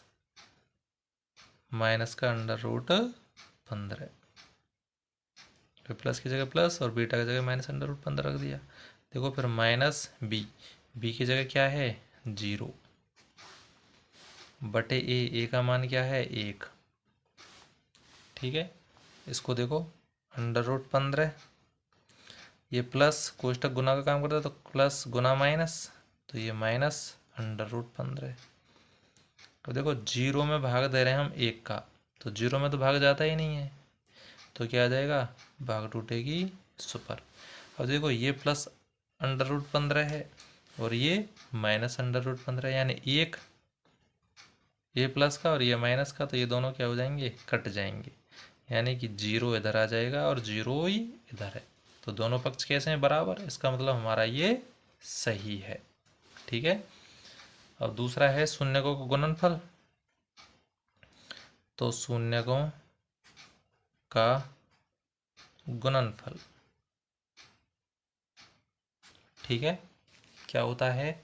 माइनस का √15। फिर प्लस की जगह प्लस और बीटा की जगह -√15 रख दिया। देखो फिर -b, b की जगह क्या है, 0 बटे ए का मान क्या है, 1। ठीक है, इसको देखो √15, ये प्लस कोष्टक गुना का काम करता है, तो प्लस गुना माइनस, तो ये -√15। तो देखो 0 में भाग दे रहे हैं हम 1 का, तो 0 में तो भाग जाता ही नहीं है, तो क्या आ जाएगा, भाग टूटेगी सुपर। अब देखो ये प्लस √15 है और ये -√15, यानी एक ये प्लस का और ये माइनस का, तो ये दोनों क्या हो जाएंगे, कट जाएंगे, यानी कि 0 इधर आ जाएगा और 0 ही इधर है, तो दोनों पक्ष कैसे हैं, बराबर। इसका मतलब हमारा ये सही है। ठीक है, अब दूसरा है शून्यकों का गुणनफल। तो शून्यकों का गुणनफल, ठीक है, क्या होता है,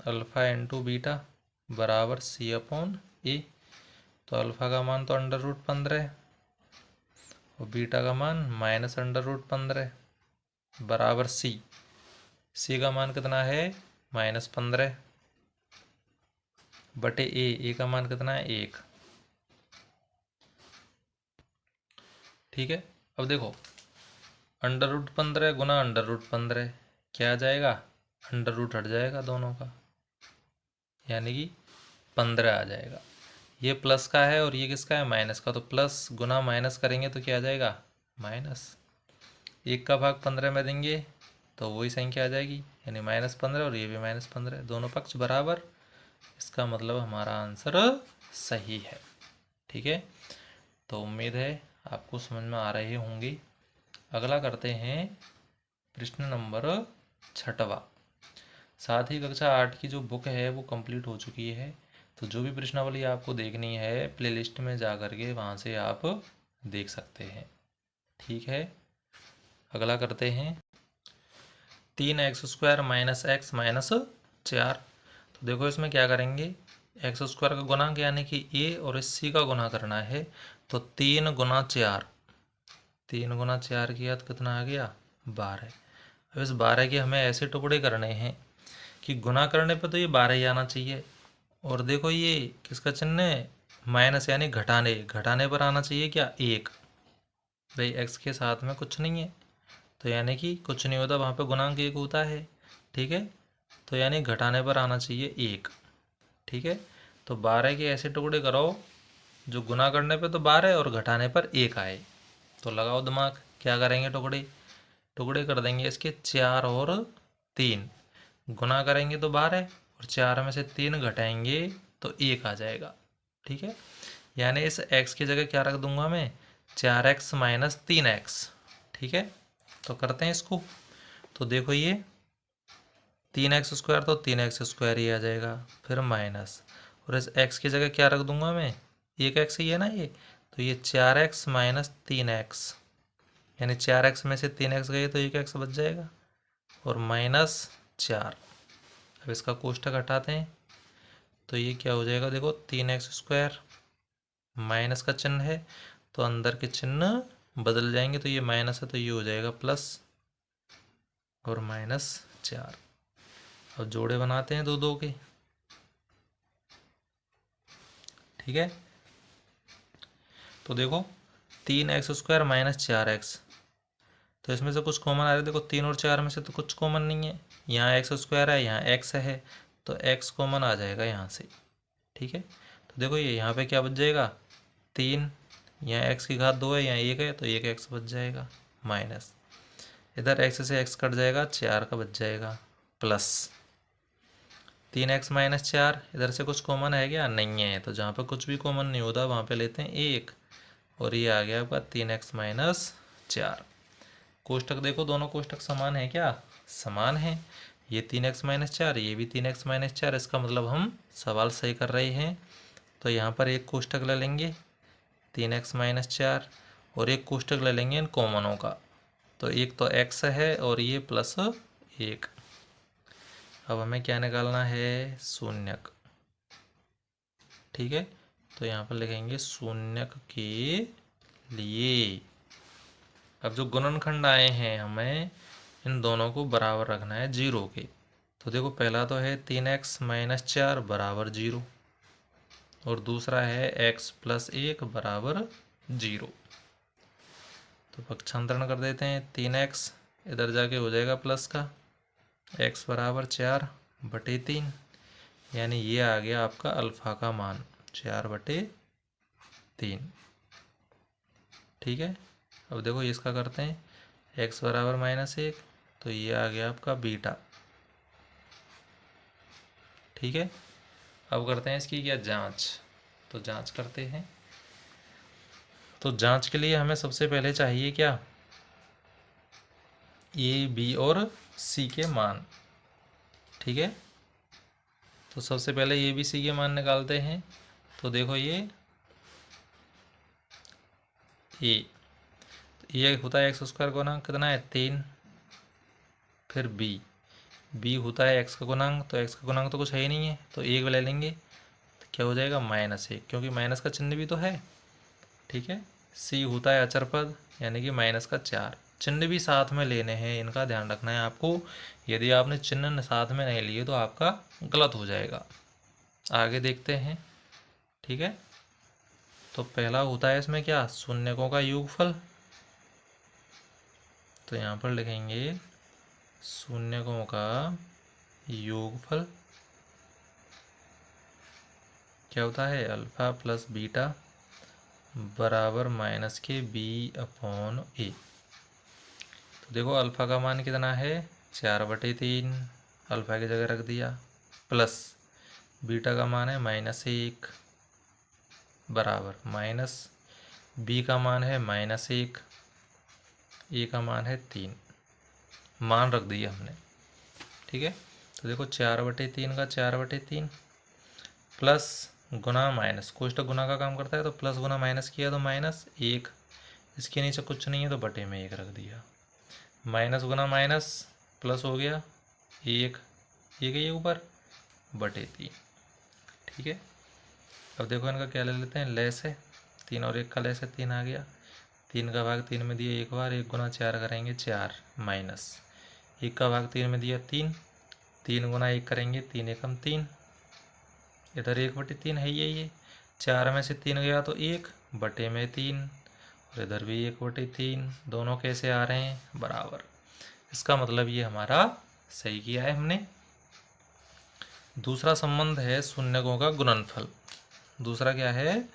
अल्फा इंटू बीटा बराबर c/a। तो अल्फा का मान तो √15 और बीटा का मान -√15 बराबर c। c का मान कितना है, -15 बटे a का मान कितना है, 1। ठीक है, अब देखो √15 गुना √15 क्या आ जाएगा, अंडर रूट हट जाएगा दोनों का, यानी कि 15 आ जाएगा। ये प्लस का है और ये किसका है, माइनस का, तो प्लस गुना माइनस करेंगे तो क्या आ जाएगा, माइनस। 1 का भाग 15 में देंगे तो वही संख्या आ जाएगी, यानी -15 और ये भी -15, दोनों पक्ष बराबर। इसका मतलब हमारा आंसर सही है। ठीक है, तो उम्मीद है आपको समझ में आ रहे होंगे। अगला करते हैं प्रश्न नंबर 6वां। साथ ही कक्षा 8 की जो बुक है वो कंप्लीट हो चुकी है, तो जो भी प्रश्नावली आपको देखनी है प्लेलिस्ट में जा कर के वहाँ से आप देख सकते हैं। ठीक है, अगला करते हैं 3x² - x - 4। तो देखो इसमें क्या करेंगे, x² का गुणांक यानी कि a और इस c का गुना करना है, तो 3 गुना 4, 3 गुना 4 की याद कितना आ गया, 12। अब इस 12 के हमें ऐसे टुकड़े करने हैं कि गुना करने पर तो ये 12 ही आना चाहिए, और देखो ये किसका चिन्ह है, माइनस, यानी घटाने, घटाने पर आना चाहिए क्या, 1। भाई x के साथ में कुछ नहीं है, तो यानी कि कुछ नहीं होता, वहाँ पे गुणांक 1 होता है। ठीक है, तो यानी घटाने पर आना चाहिए 1। ठीक है, तो 12 के ऐसे टुकड़े करो जो गुना करने पे तो 12 और घटाने पर 1 आए। तो लगाओ दिमाग, क्या करेंगे टुकड़े, टुकड़े कर देंगे इसके 4 और 3, गुना करेंगे तो 12 और 4 में से 3 घटाएंगे तो 1 आ जाएगा। ठीक है, यानी इस x की जगह क्या रख दूंगा मैं, 4x माइनस 3x। ठीक है, तो करते हैं इसको। तो देखो ये 3x स्क्वायर तो 3x स्क्वायर ही आ जाएगा, फिर माइनस, और इस x की जगह क्या रख दूंगा मैं, एक x ही है ना ये, तो ये 4x माइनस 3x, यानी 4x में से 3x गए तो 1x बच जाएगा, और माइनस 4। अब इसका कोष्ठक हटाते हैं तो ये क्या हो जाएगा, देखो 3x स्क्वायर, माइनस का चिन्ह है तो अंदर के चिन्ह बदल जाएंगे, तो ये माइनस है तो ये हो जाएगा प्लस और माइनस 4। अब जोड़े बनाते हैं दो दो के। ठीक है, तो देखो 3x स्क्वायर माइनस 4x, तो इसमें से कुछ कॉमन आ रहा है। देखो 3 और 4 में से तो कुछ कॉमन नहीं है, यहाँ एक्स स्क्वायर है, यहाँ एक्स है, तो एक्स कॉमन आ जाएगा यहाँ से। ठीक है, तो देखो ये यहाँ पे क्या बच जाएगा, 3, यहाँ एक्स की घात 2 है, यहाँ 1 है, तो 1 एक्स बच जाएगा, माइनस इधर एक्स से एक्स कट जाएगा, 4 का बच जाएगा, प्लस 3x माइनस 4, इधर से कुछ कॉमन है क्या, नहीं है, तो जहाँ पर कुछ भी कॉमन नहीं होता वहाँ पे लेते हैं 1, और ये आ गया आपका 3x माइनस 4। कोष्टक देखो दोनों कोष्टक समान है क्या, समान है, ये 3x माइनस 4, ये भी 3x माइनस 4, इसका मतलब हम सवाल सही कर रहे हैं। तो यहाँ पर एक कोष्टक ले लेंगे 3x माइनस 4, और एक कोष्टक ले लेंगे इन कॉमनों का, तो एक तो x है और ये प्लस 1। अब हमें क्या निकालना है, शून्यक। ठीक है, तो यहाँ पर लिखेंगे शून्यक के लिए। अब जो गुणनखंड आए हैं हमें इन दोनों को बराबर रखना है 0 के। तो देखो पहला तो है 3x माइनस 4 बराबर 0, और दूसरा है x प्लस 1 बराबर 0। तो पक्षांतरण कर देते हैं, 3x इधर जाके हो जाएगा प्लस का, x बराबर 4/3, यानी ये आ गया आपका अल्फा का मान 4/3। ठीक है, अब देखो इसका करते हैं, x बराबर -1, तो ये आ गया आपका बीटा। ठीक है, अब करते हैं इसकी क्या जांच, तो जांच करते हैं। तो जांच के लिए हमें सबसे पहले चाहिए क्या, ए बी और सी के मान। ठीक है, तो सबसे पहले ए बी सी के मान निकालते हैं। तो देखो ये होता है एक्स स्क्वायर गुणांक कितना है 3, फिर बी होता है एक्स का गुणांक, तो एक्स का गुणांक तो कुछ है ही नहीं है, तो 1 ले लेंगे, तो क्या हो जाएगा -1, क्योंकि माइनस का चिन्ह भी तो है। ठीक है, सी होता है अचर पद, यानी कि -4, चिन्ह भी साथ में लेने हैं, इनका ध्यान रखना है आपको। यदि आपने चिन्ह साथ में नहीं लिए तो आपका गलत हो जाएगा। आगे देखते हैं। ठीक है, तो पहला होता है इसमें क्या, शून्यकों का योगफल, तो यहाँ पर लिखेंगे शून्यकों का योगफल क्या होता है, अल्फा प्लस बीटा बराबर माइनस के b/a। तो देखो अल्फा का मान कितना है, 4/3, अल्फा की जगह रख दिया, प्लस बीटा का मान है -1 बराबर माइनस बी का मान है -1, ए का मान है 3, मान रख दिया हमने। ठीक है, तो देखो 4/3 का 4/3 प्लस गुना माइनस, कोष्टक गुना का काम करता है, तो प्लस गुना माइनस किया तो -1, इसके नीचे कुछ नहीं है तो बटे में 1 रख दिया, माइनस गुना माइनस प्लस हो गया 1, एक ही ऊपर /3। ठीक है, अब देखो इनका क्या ले लेते हैं, लेस है, 3 और 1 का लेस है, 3 आ गया, 3 का भाग 3 में दिया एक बार, 1 गुना 4 करेंगे 4, माइनस 1 का भाग 3 में दिया 3, 3 गुना 1 करेंगे 3 एकम 3, इधर 1/3 है ये 4 में से 3 गया तो 1 बटे में 3, और इधर भी 1/3, दोनों कैसे आ रहे हैं, बराबर। इसका मतलब ये हमारा सही किया है हमने। दूसरा संबंध है शून्यकों का गुणनफल। दूसरा क्या है,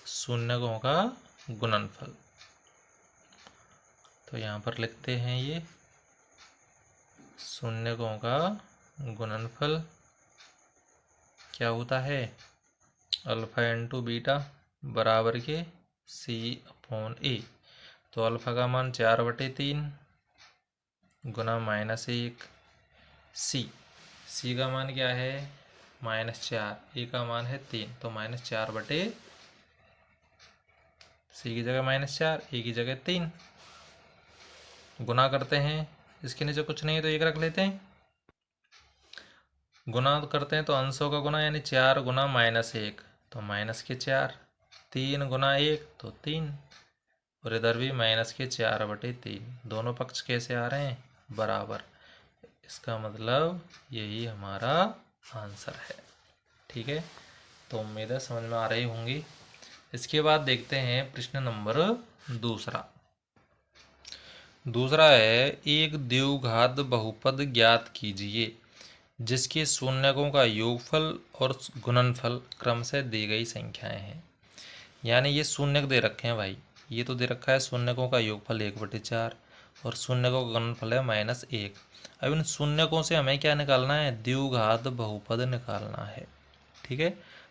शून्यकों का गुणनफल। तो यहाँ पर लिखते हैं ये शून्यकों का गुणनफल क्या होता है, अल्फा इंटू बीटा बराबर के सी अपॉन ए। तो अल्फा का मान 4/3 गुना -1 सी का मान क्या है -4, ए का मान है 3, तो -4/, सी की जगह -4, ए की जगह 3। गुना करते हैं, इसके नीचे कुछ नहीं है तो 1 रख लेते हैं। गुना करते हैं तो अंशों का गुना यानी 4 गुना -1 तो -4, 3 गुना 1 तो 3, और इधर भी -4/3। दोनों पक्ष कैसे आ रहे हैं, बराबर। इसका मतलब यही हमारा आंसर है। ठीक है, तो उम्मीद है समझ में आ रही होंगी। इसके बाद देखते हैं प्रश्न नंबर दूसरा। दूसरा है, एक द्विघात बहुपद ज्ञात कीजिए जिसके शून्यकों का योगफल और गुणनफल क्रमशः दी गई संख्याएं हैं। यानी ये शून्यक दे रखे हैं भाई, ये तो दे रखा है शून्यकों का योगफल 1/4 और शून्यकों का गुणनफल है -1। अब इन शून्यकों से हमें क्या निकालना है, द्विघात बहुपद निकालना है। ठीक है,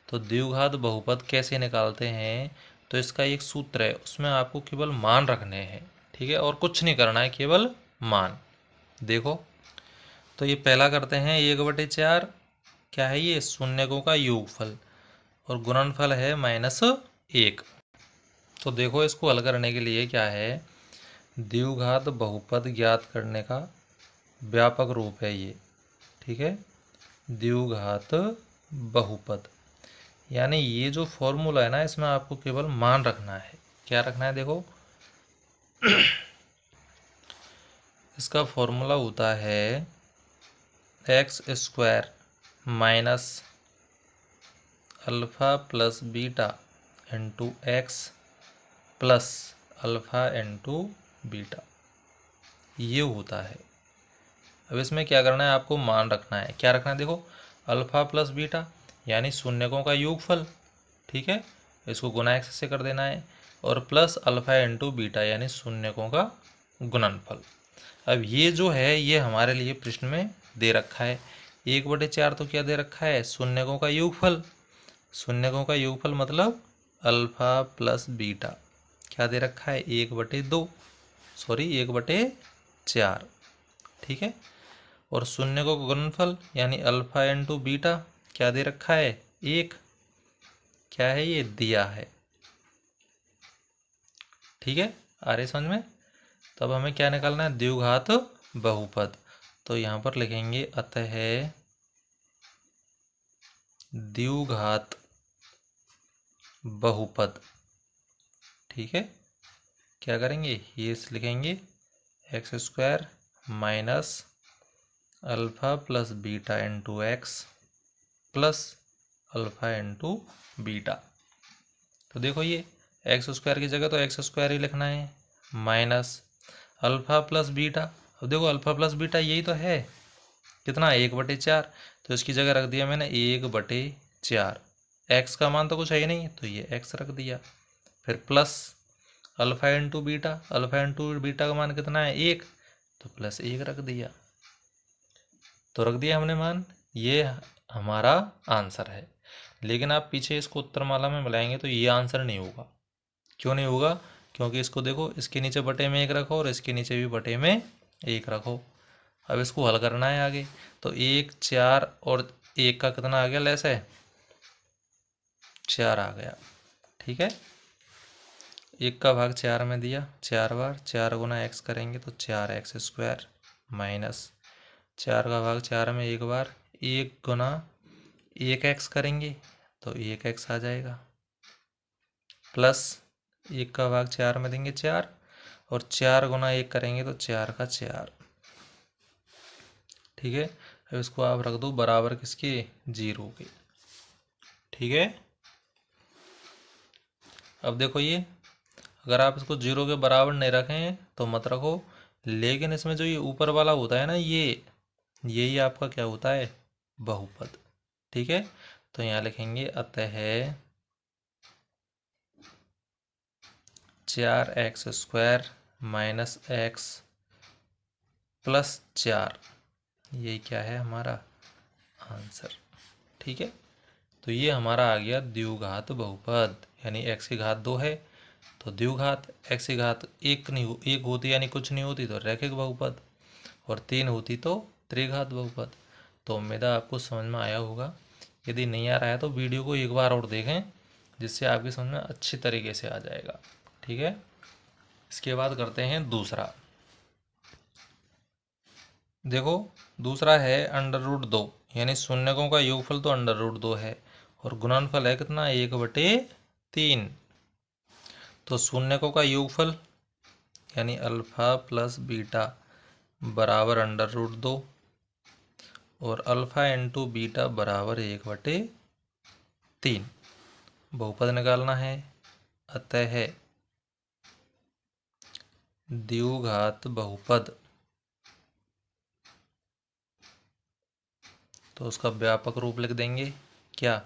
तो द्विघात बहुपद कैसे निकालते हैं, तो इसका एक सूत्र है, उसमें आपको केवल मान रखने हैं। ठीक है, और कुछ नहीं करना है, केवल मान। देखो, तो ये पहला करते हैं 1/4, क्या है ये, शून्यकों का योगफल, और गुणनफल है -1। तो देखो, इसको हल करने के लिए क्या है, द्विघात बहुपद ज्ञात करने का व्यापक रूप है ये। ठीक है, द्विघात बहुपद, यानी ये जो फॉर्मूला है ना, इसमें आपको केवल मान रखना है। क्या रखना है, देखो इसका फॉर्मूला होता है x² minus alpha plus beta into x plus alpha into beta, ये होता है। अब इसमें क्या करना है, आपको मान रखना है। क्या रखना है, देखो अल्फ़ा प्लस बीटा यानी शून्यकों का योगफल, ठीक है, इसको गुना एक्स से कर देना है, और प्लस अल्फ़ा इंटू बीटा यानी शून्यकों का गुणनफल। अब ये जो है ये हमारे लिए प्रश्न में दे रखा है 1/4, तो क्या दे रखा है, शून्यकों का योगफल। शून्यकों का योगफल मतलब अल्फ़ा प्लस बीटा, क्या दे रखा है 1/2, सॉरी 1/4। ठीक है, और शून्यकों का गुणनफल यानी अल्फ़ा इंटू बीटा, क्या दे रखा है 1, क्या है ये, दिया है। ठीक है, आ रही समझ में। तो अब हमें क्या निकालना है, द्विघात बहुपद। तो यहाँ पर लिखेंगे अतः द्विघात बहुपद। ठीक है, क्या करेंगे, ये लिखेंगे x² minus alpha plus beta into x plus alpha into beta. तो देखो, ये x² की जगह तो x² ही लिखना है, माइनस अल्फ़ा प्लस बीटा। अब देखो अल्फ़ा प्लस बीटा यही तो है, कितना 1/4, तो इसकी जगह रख दिया मैंने 1/4। एक्स का मान तो कुछ है ही नहीं, तो ये x रख दिया। फिर plus alpha into beta, alpha into beta का मान कितना है 1, तो +1 रख दिया। तो रख दिया हमने मान, ये हमारा आंसर है। लेकिन आप पीछे इसको उत्तरमाला में मिलाएंगे तो ये आंसर नहीं होगा। क्यों नहीं होगा, क्योंकि इसको देखो, इसके नीचे बटे में 1 रखो और इसके नीचे भी बटे में 1 रखो। अब इसको हल करना है आगे, तो 1 4 और 1 का कितना आ गया, लेस है 4 आ गया। ठीक है, 1 का भाग 4 में दिया 4 बार, 4 गुना x करेंगे तो 4x² माइनस 4 का भाग 4 में 1 बार, 1 गुना 1x करेंगे तो 1x आ जाएगा, प्लस 1 का भाग 4 में देंगे 4, और 4 गुना 1 करेंगे तो 4 का 4। ठीक है, अब इसको आप रख दो बराबर किसके, 0 के। ठीक है, अब देखो ये, अगर आप इसको 0 के बराबर नहीं रखें तो मत रखो, लेकिन इसमें जो ये ऊपर वाला होता है ना, ये यही आपका क्या होता है, बहुपद। ठीक है, तो यहाँ लिखेंगे अतः 4x² माइनस x प्लस 4 यही क्या है हमारा आंसर। ठीक है, तो ये हमारा आ गया द्विघात बहुपद, यानी x की घात 2 है तो द्विघात, x की घात एक नहीं एक होती यानी कुछ नहीं होती तो रैखिक बहुपद, और 3 होती तो त्रिघात बहुपद। तो उम्मीद है आपको समझ में आया होगा। यदि नहीं आ रहा है तो वीडियो को एक बार और देखें, जिससे आपकी समझ में अच्छी तरीके से आ जाएगा। ठीक है, इसके बाद करते हैं दूसरा। देखो, दूसरा है √2, यानी शून्यकों का योगफल तो √2 है और गुणनफल है कितना, 1/3। तो शून्यकों का योगफल यानी अल्फा प्लस बीटा बराबर √2 और अल्फा इंटू बीटा बराबर 1/3। बहुपद निकालना है, अतः द्विघात बहुपद, तो उसका व्यापक रूप लिख देंगे क्या,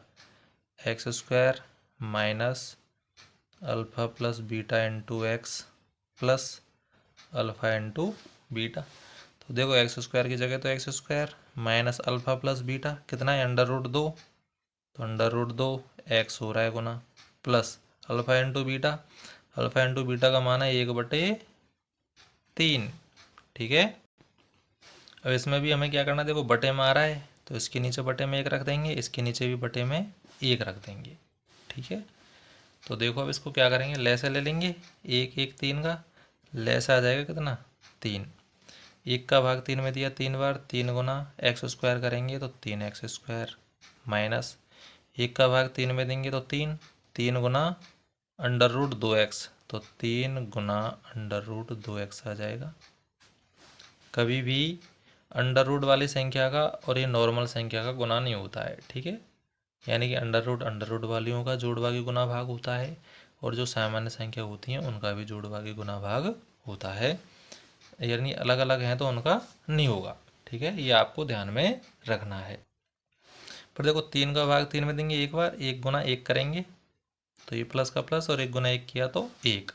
x² minus alpha plus beta into x plus alpha into beta. तो देखो x² की जगह तो x² minus alpha plus beta कितना है, √2, तो √2 x हो रहा है गुना, plus alpha into beta, alpha into beta का मान है 1/3। ठीक है, अब इसमें भी हमें क्या करना है, देखो बटे में आ रहा है तो इसके नीचे बटे में 1 रख देंगे, इसके नीचे भी बटे में 1 रख देंगे। ठीक है, तो देखो अब इसको क्या करेंगे, ले से ले लेंगे, 1/3 का ले से आ जाएगा कितना, 3। 1 का भाग 3 में दिया 3 बार, 3 गुना x² करेंगे तो 3x² माइनस 1 का भाग 3 में देंगे तो 3, 3 गुना √2x, तो 3 गुना √2x आ जाएगा। कभी भी अंडर रूट वाली संख्या का और ये नॉर्मल संख्या का गुना नहीं होता है। ठीक है, यानी कि अंडर रूट वालियों का जोड़ भागी गुना भाग होता है और जो सामान्य संख्या होती हैं उनका भी जोड़ भागी गुना भाग होता है, यानी अलग अलग हैं तो उनका नहीं होगा। ठीक है, ये आपको ध्यान में रखना है। पर देखो 3 का भाग 3 में देंगे एक बार, 1 गुना 1 करेंगे तो ये प्लस का प्लस और 1 गुना 1 किया तो 1।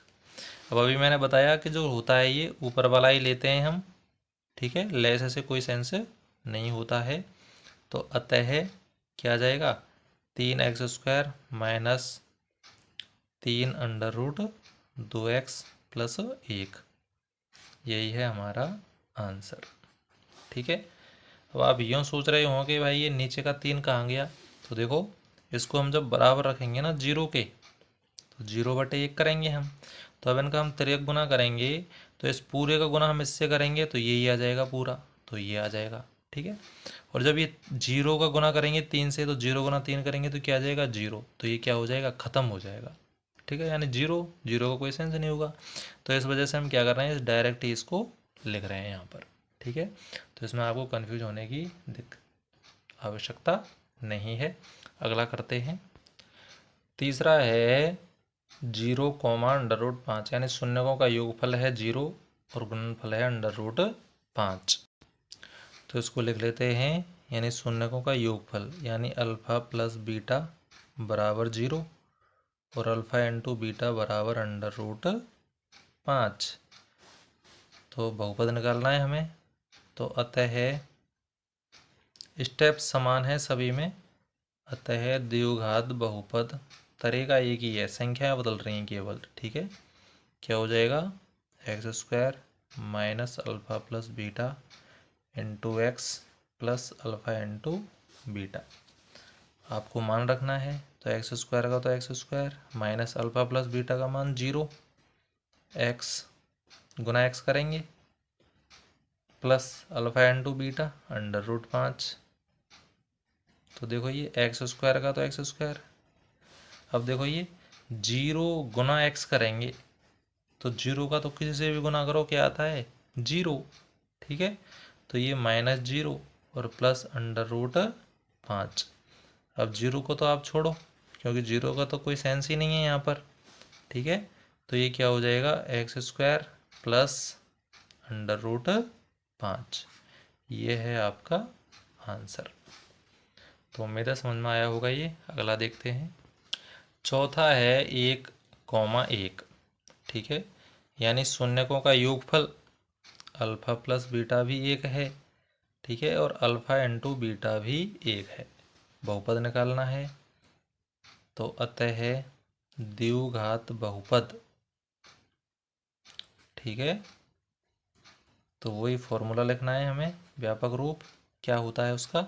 अब अभी मैंने बताया कि जो होता है ये ऊपर वाला ही लेते हैं हम। ठीक है, लेस से कोई सेंस नहीं होता है, तो अतः क्या जाएगा, 3x² माइनस 3√2x प्लस 1, यही है हमारा आंसर। ठीक है, अब आप यूँ सोच रहे हो कि भाई ये नीचे का 3 कहाँ गया, तो देखो इसको हम जब बराबर रखेंगे ना 0 के, तो 0/1 करेंगे हम, तो अब इनका हम तिर्यक गुना करेंगे तो इस पूरे का गुना हम इससे करेंगे तो यही आ जाएगा पूरा, तो ये आ जाएगा। ठीक है, और जब ये 0 का गुना करेंगे 3 से तो 0 गुना 3 करेंगे तो क्या आ जाएगा 0, तो ये क्या हो जाएगा, ख़त्म हो जाएगा। ठीक है, यानी 0 0 का कोई सेंस नहीं होगा, तो इस वजह से हम क्या कर रहे हैं, डायरेक्ट ही इसको लिख रहे हैं यहाँ पर। ठीक है, तो इसमें आपको कन्फ्यूज होने की आवश्यकता नहीं है। अगला करते हैं, तीसरा है 0, यानी शून्यकों का योगफल है 0 और गुणनफल है √5। तो इसको लिख लेते हैं, यानी शून्यकों का योगफल यानी अल्फ़ा प्लस बीटा बराबर 0 और अल्फ़ा इंटू बीटा बराबर √5। तो बहुपद निकालना है हमें, तो अतः स्टेप समान है सभी में, अतः द्विघात बहुपद, तरीका एक ही है, संख्याएं बदल रही हैं केवल। ठीक है, क्या हो जाएगा, x² minus alpha plus beta into x plus alpha into beta. आपको मान रखना है, तो x² का तो x² minus alpha plus beta का मान 0, x गुना x करेंगे प्लस अल्फ़ा इंटू बीटा √5। तो देखो ये x² का तो x², अब देखो ये 0 गुना x करेंगे तो 0 का तो किसी से भी गुना करो क्या आता है, 0। ठीक है, तो ये -0 और प्लस √5। अब 0 को तो आप छोड़ो क्योंकि 0 का तो कोई सेंस ही नहीं है यहाँ पर। ठीक है, तो ये क्या हो जाएगा, x² प्लस √5, ये है आपका आंसर। तो उम्मीद है समझ में आया होगा ये। अगला देखते हैं, चौथा है 1,1। ठीक है, यानी शून्यकों का योगफल अल्फ़ा प्लस बीटा भी 1 है। ठीक है, और अल्फ़ा इंटू बीटा भी 1 है। बहुपद निकालना है, तो अतः द्विघात बहुपद, ठीक है। तो वही फॉर्मूला लिखना है हमें, व्यापक रूप क्या होता है उसका,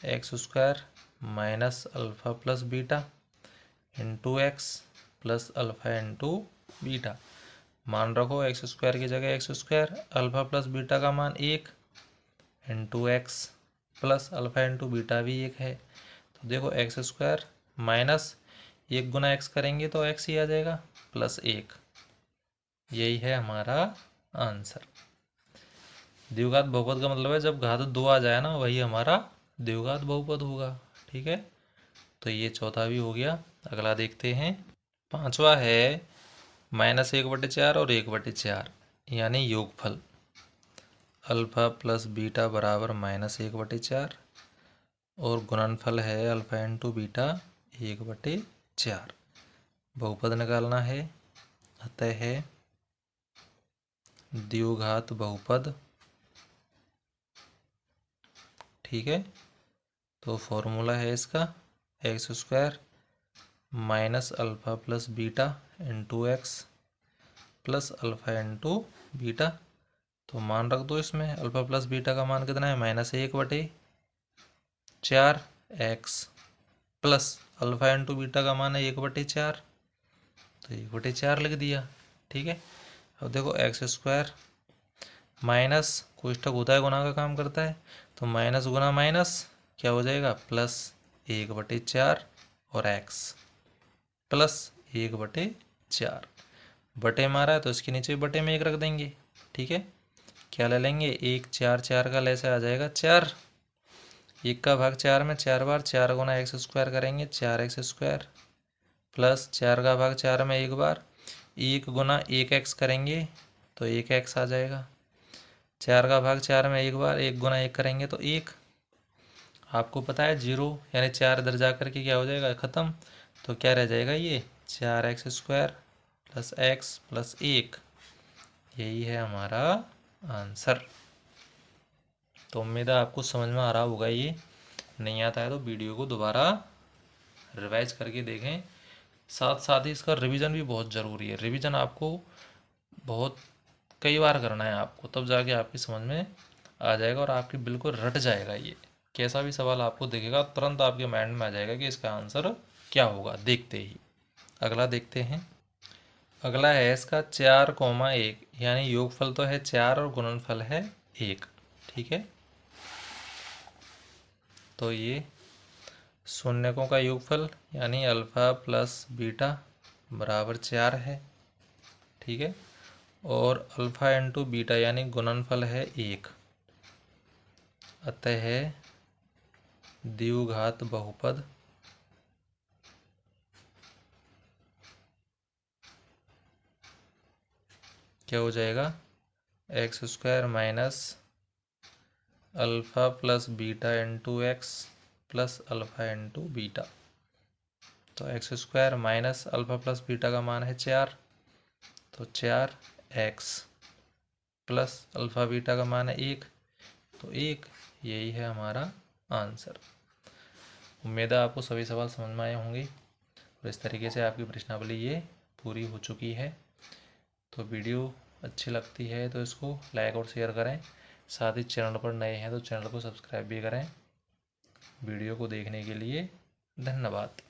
x square minus alpha plus beta into x plus alpha into beta. मान रखो एक्स स्क्वायर की जगह x square, alpha plus beta का मान 1 into x plus alpha into beta भी 1 है। तो देखो एक्स स्क्वायर माइनस 1 गुना एक्स करेंगे तो एक्स ही आ जाएगा प्लस 1। यही है हमारा आंसर। द्विघात बहुपद का मतलब है जब घात 2 आ जाए ना, वही हमारा द्विघात बहुपद होगा, ठीक है। तो ये चौथा भी हो गया। अगला देखते हैं, पांचवा है -1/4 और 1/4 यानी योगफल। अल्फ़ा प्लस बीटा बराबर -1/4 और गुणनफल है अल्फ़ा इंटू बीटा 1/4। बहुपद निकालना है, अतः है द्विघात बहुपद, ठीक है। तो फॉर्मूला है इसका x square minus alpha plus beta into x plus alpha into beta. तो मान रख दो इसमें, अल्फ़ा प्लस बीटा का मान कितना है -1/4 x plus alpha into beta का मान है 1/4, तो 1/4 लिख दिया, ठीक है। अब देखो एक्स स्क्वायर माइनस कोष्ठक होता है गुना का काम करता है, तो माइनस गुना माइनस क्या हो जाएगा प्लस 1/4 और एक्स प्लस 1/4। बटे मारा है तो इसके नीचे बटे में 1 रख देंगे, ठीक है। क्या ले लेंगे, 1 4 4 का लेसे आ जाएगा 4, 1 का भाग 4 में 4 बार, 4 गुना एक्स स्क्वायर करेंगे 4x स्क्वायर प्लस 4 का भाग 4 में 1 बार, 1 गुना 1x करेंगे तो 1x आ जाएगा। 4 का भाग 4 में 1 बार, 1 गुना 1 करेंगे तो 1। आपको पता है 0 यानी 4 इधर जा करके क्या हो जाएगा ख़त्म, तो क्या रह जाएगा ये 4x square plus x plus 1। यही है हमारा आंसर। तो उम्मीद है आपको समझ में आ रहा होगा। ये नहीं आता है तो वीडियो को दोबारा रिवाइज करके देखें, साथ साथ ही इसका रिवीजन भी बहुत ज़रूरी है। रिवीजन आपको बहुत कई बार करना है आपको, तब जाके आपकी समझ में आ जाएगा और आपकी बिल्कुल रट जाएगा। ये कैसा भी सवाल आपको दिखेगा तुरंत आपके माइंड में आ जाएगा कि इसका आंसर क्या होगा देखते ही। अगला देखते हैं, अगला है इसका 4,1 यानी योगफल तो है 4 और गुणनफल है 1, ठीक है। तो ये शून्यकों का योगफल यानी अल्फ़ा प्लस बीटा बराबर 4 है, ठीक है। और अल्फ़ा इंटू बीटा यानी गुणनफल है 1, अतः है द्विघात बहुपद, क्या हो जाएगा x square minus alpha plus beta into x plus alpha into beta. तो x square minus alpha plus beta का मान है 4, तो 4x प्लस अल्फ़ा बीटा का मान है 1, तो 1। यही है हमारा आंसर। उम्मीद है आपको सभी सवाल समझ में आए होंगे और इस तरीके से आपकी प्रश्नावली ये पूरी हो चुकी है। तो वीडियो अच्छी लगती है तो इसको लाइक और शेयर करें, साथ ही चैनल पर नए हैं तो चैनल को सब्सक्राइब भी करें। वीडियो को देखने के लिए धन्यवाद।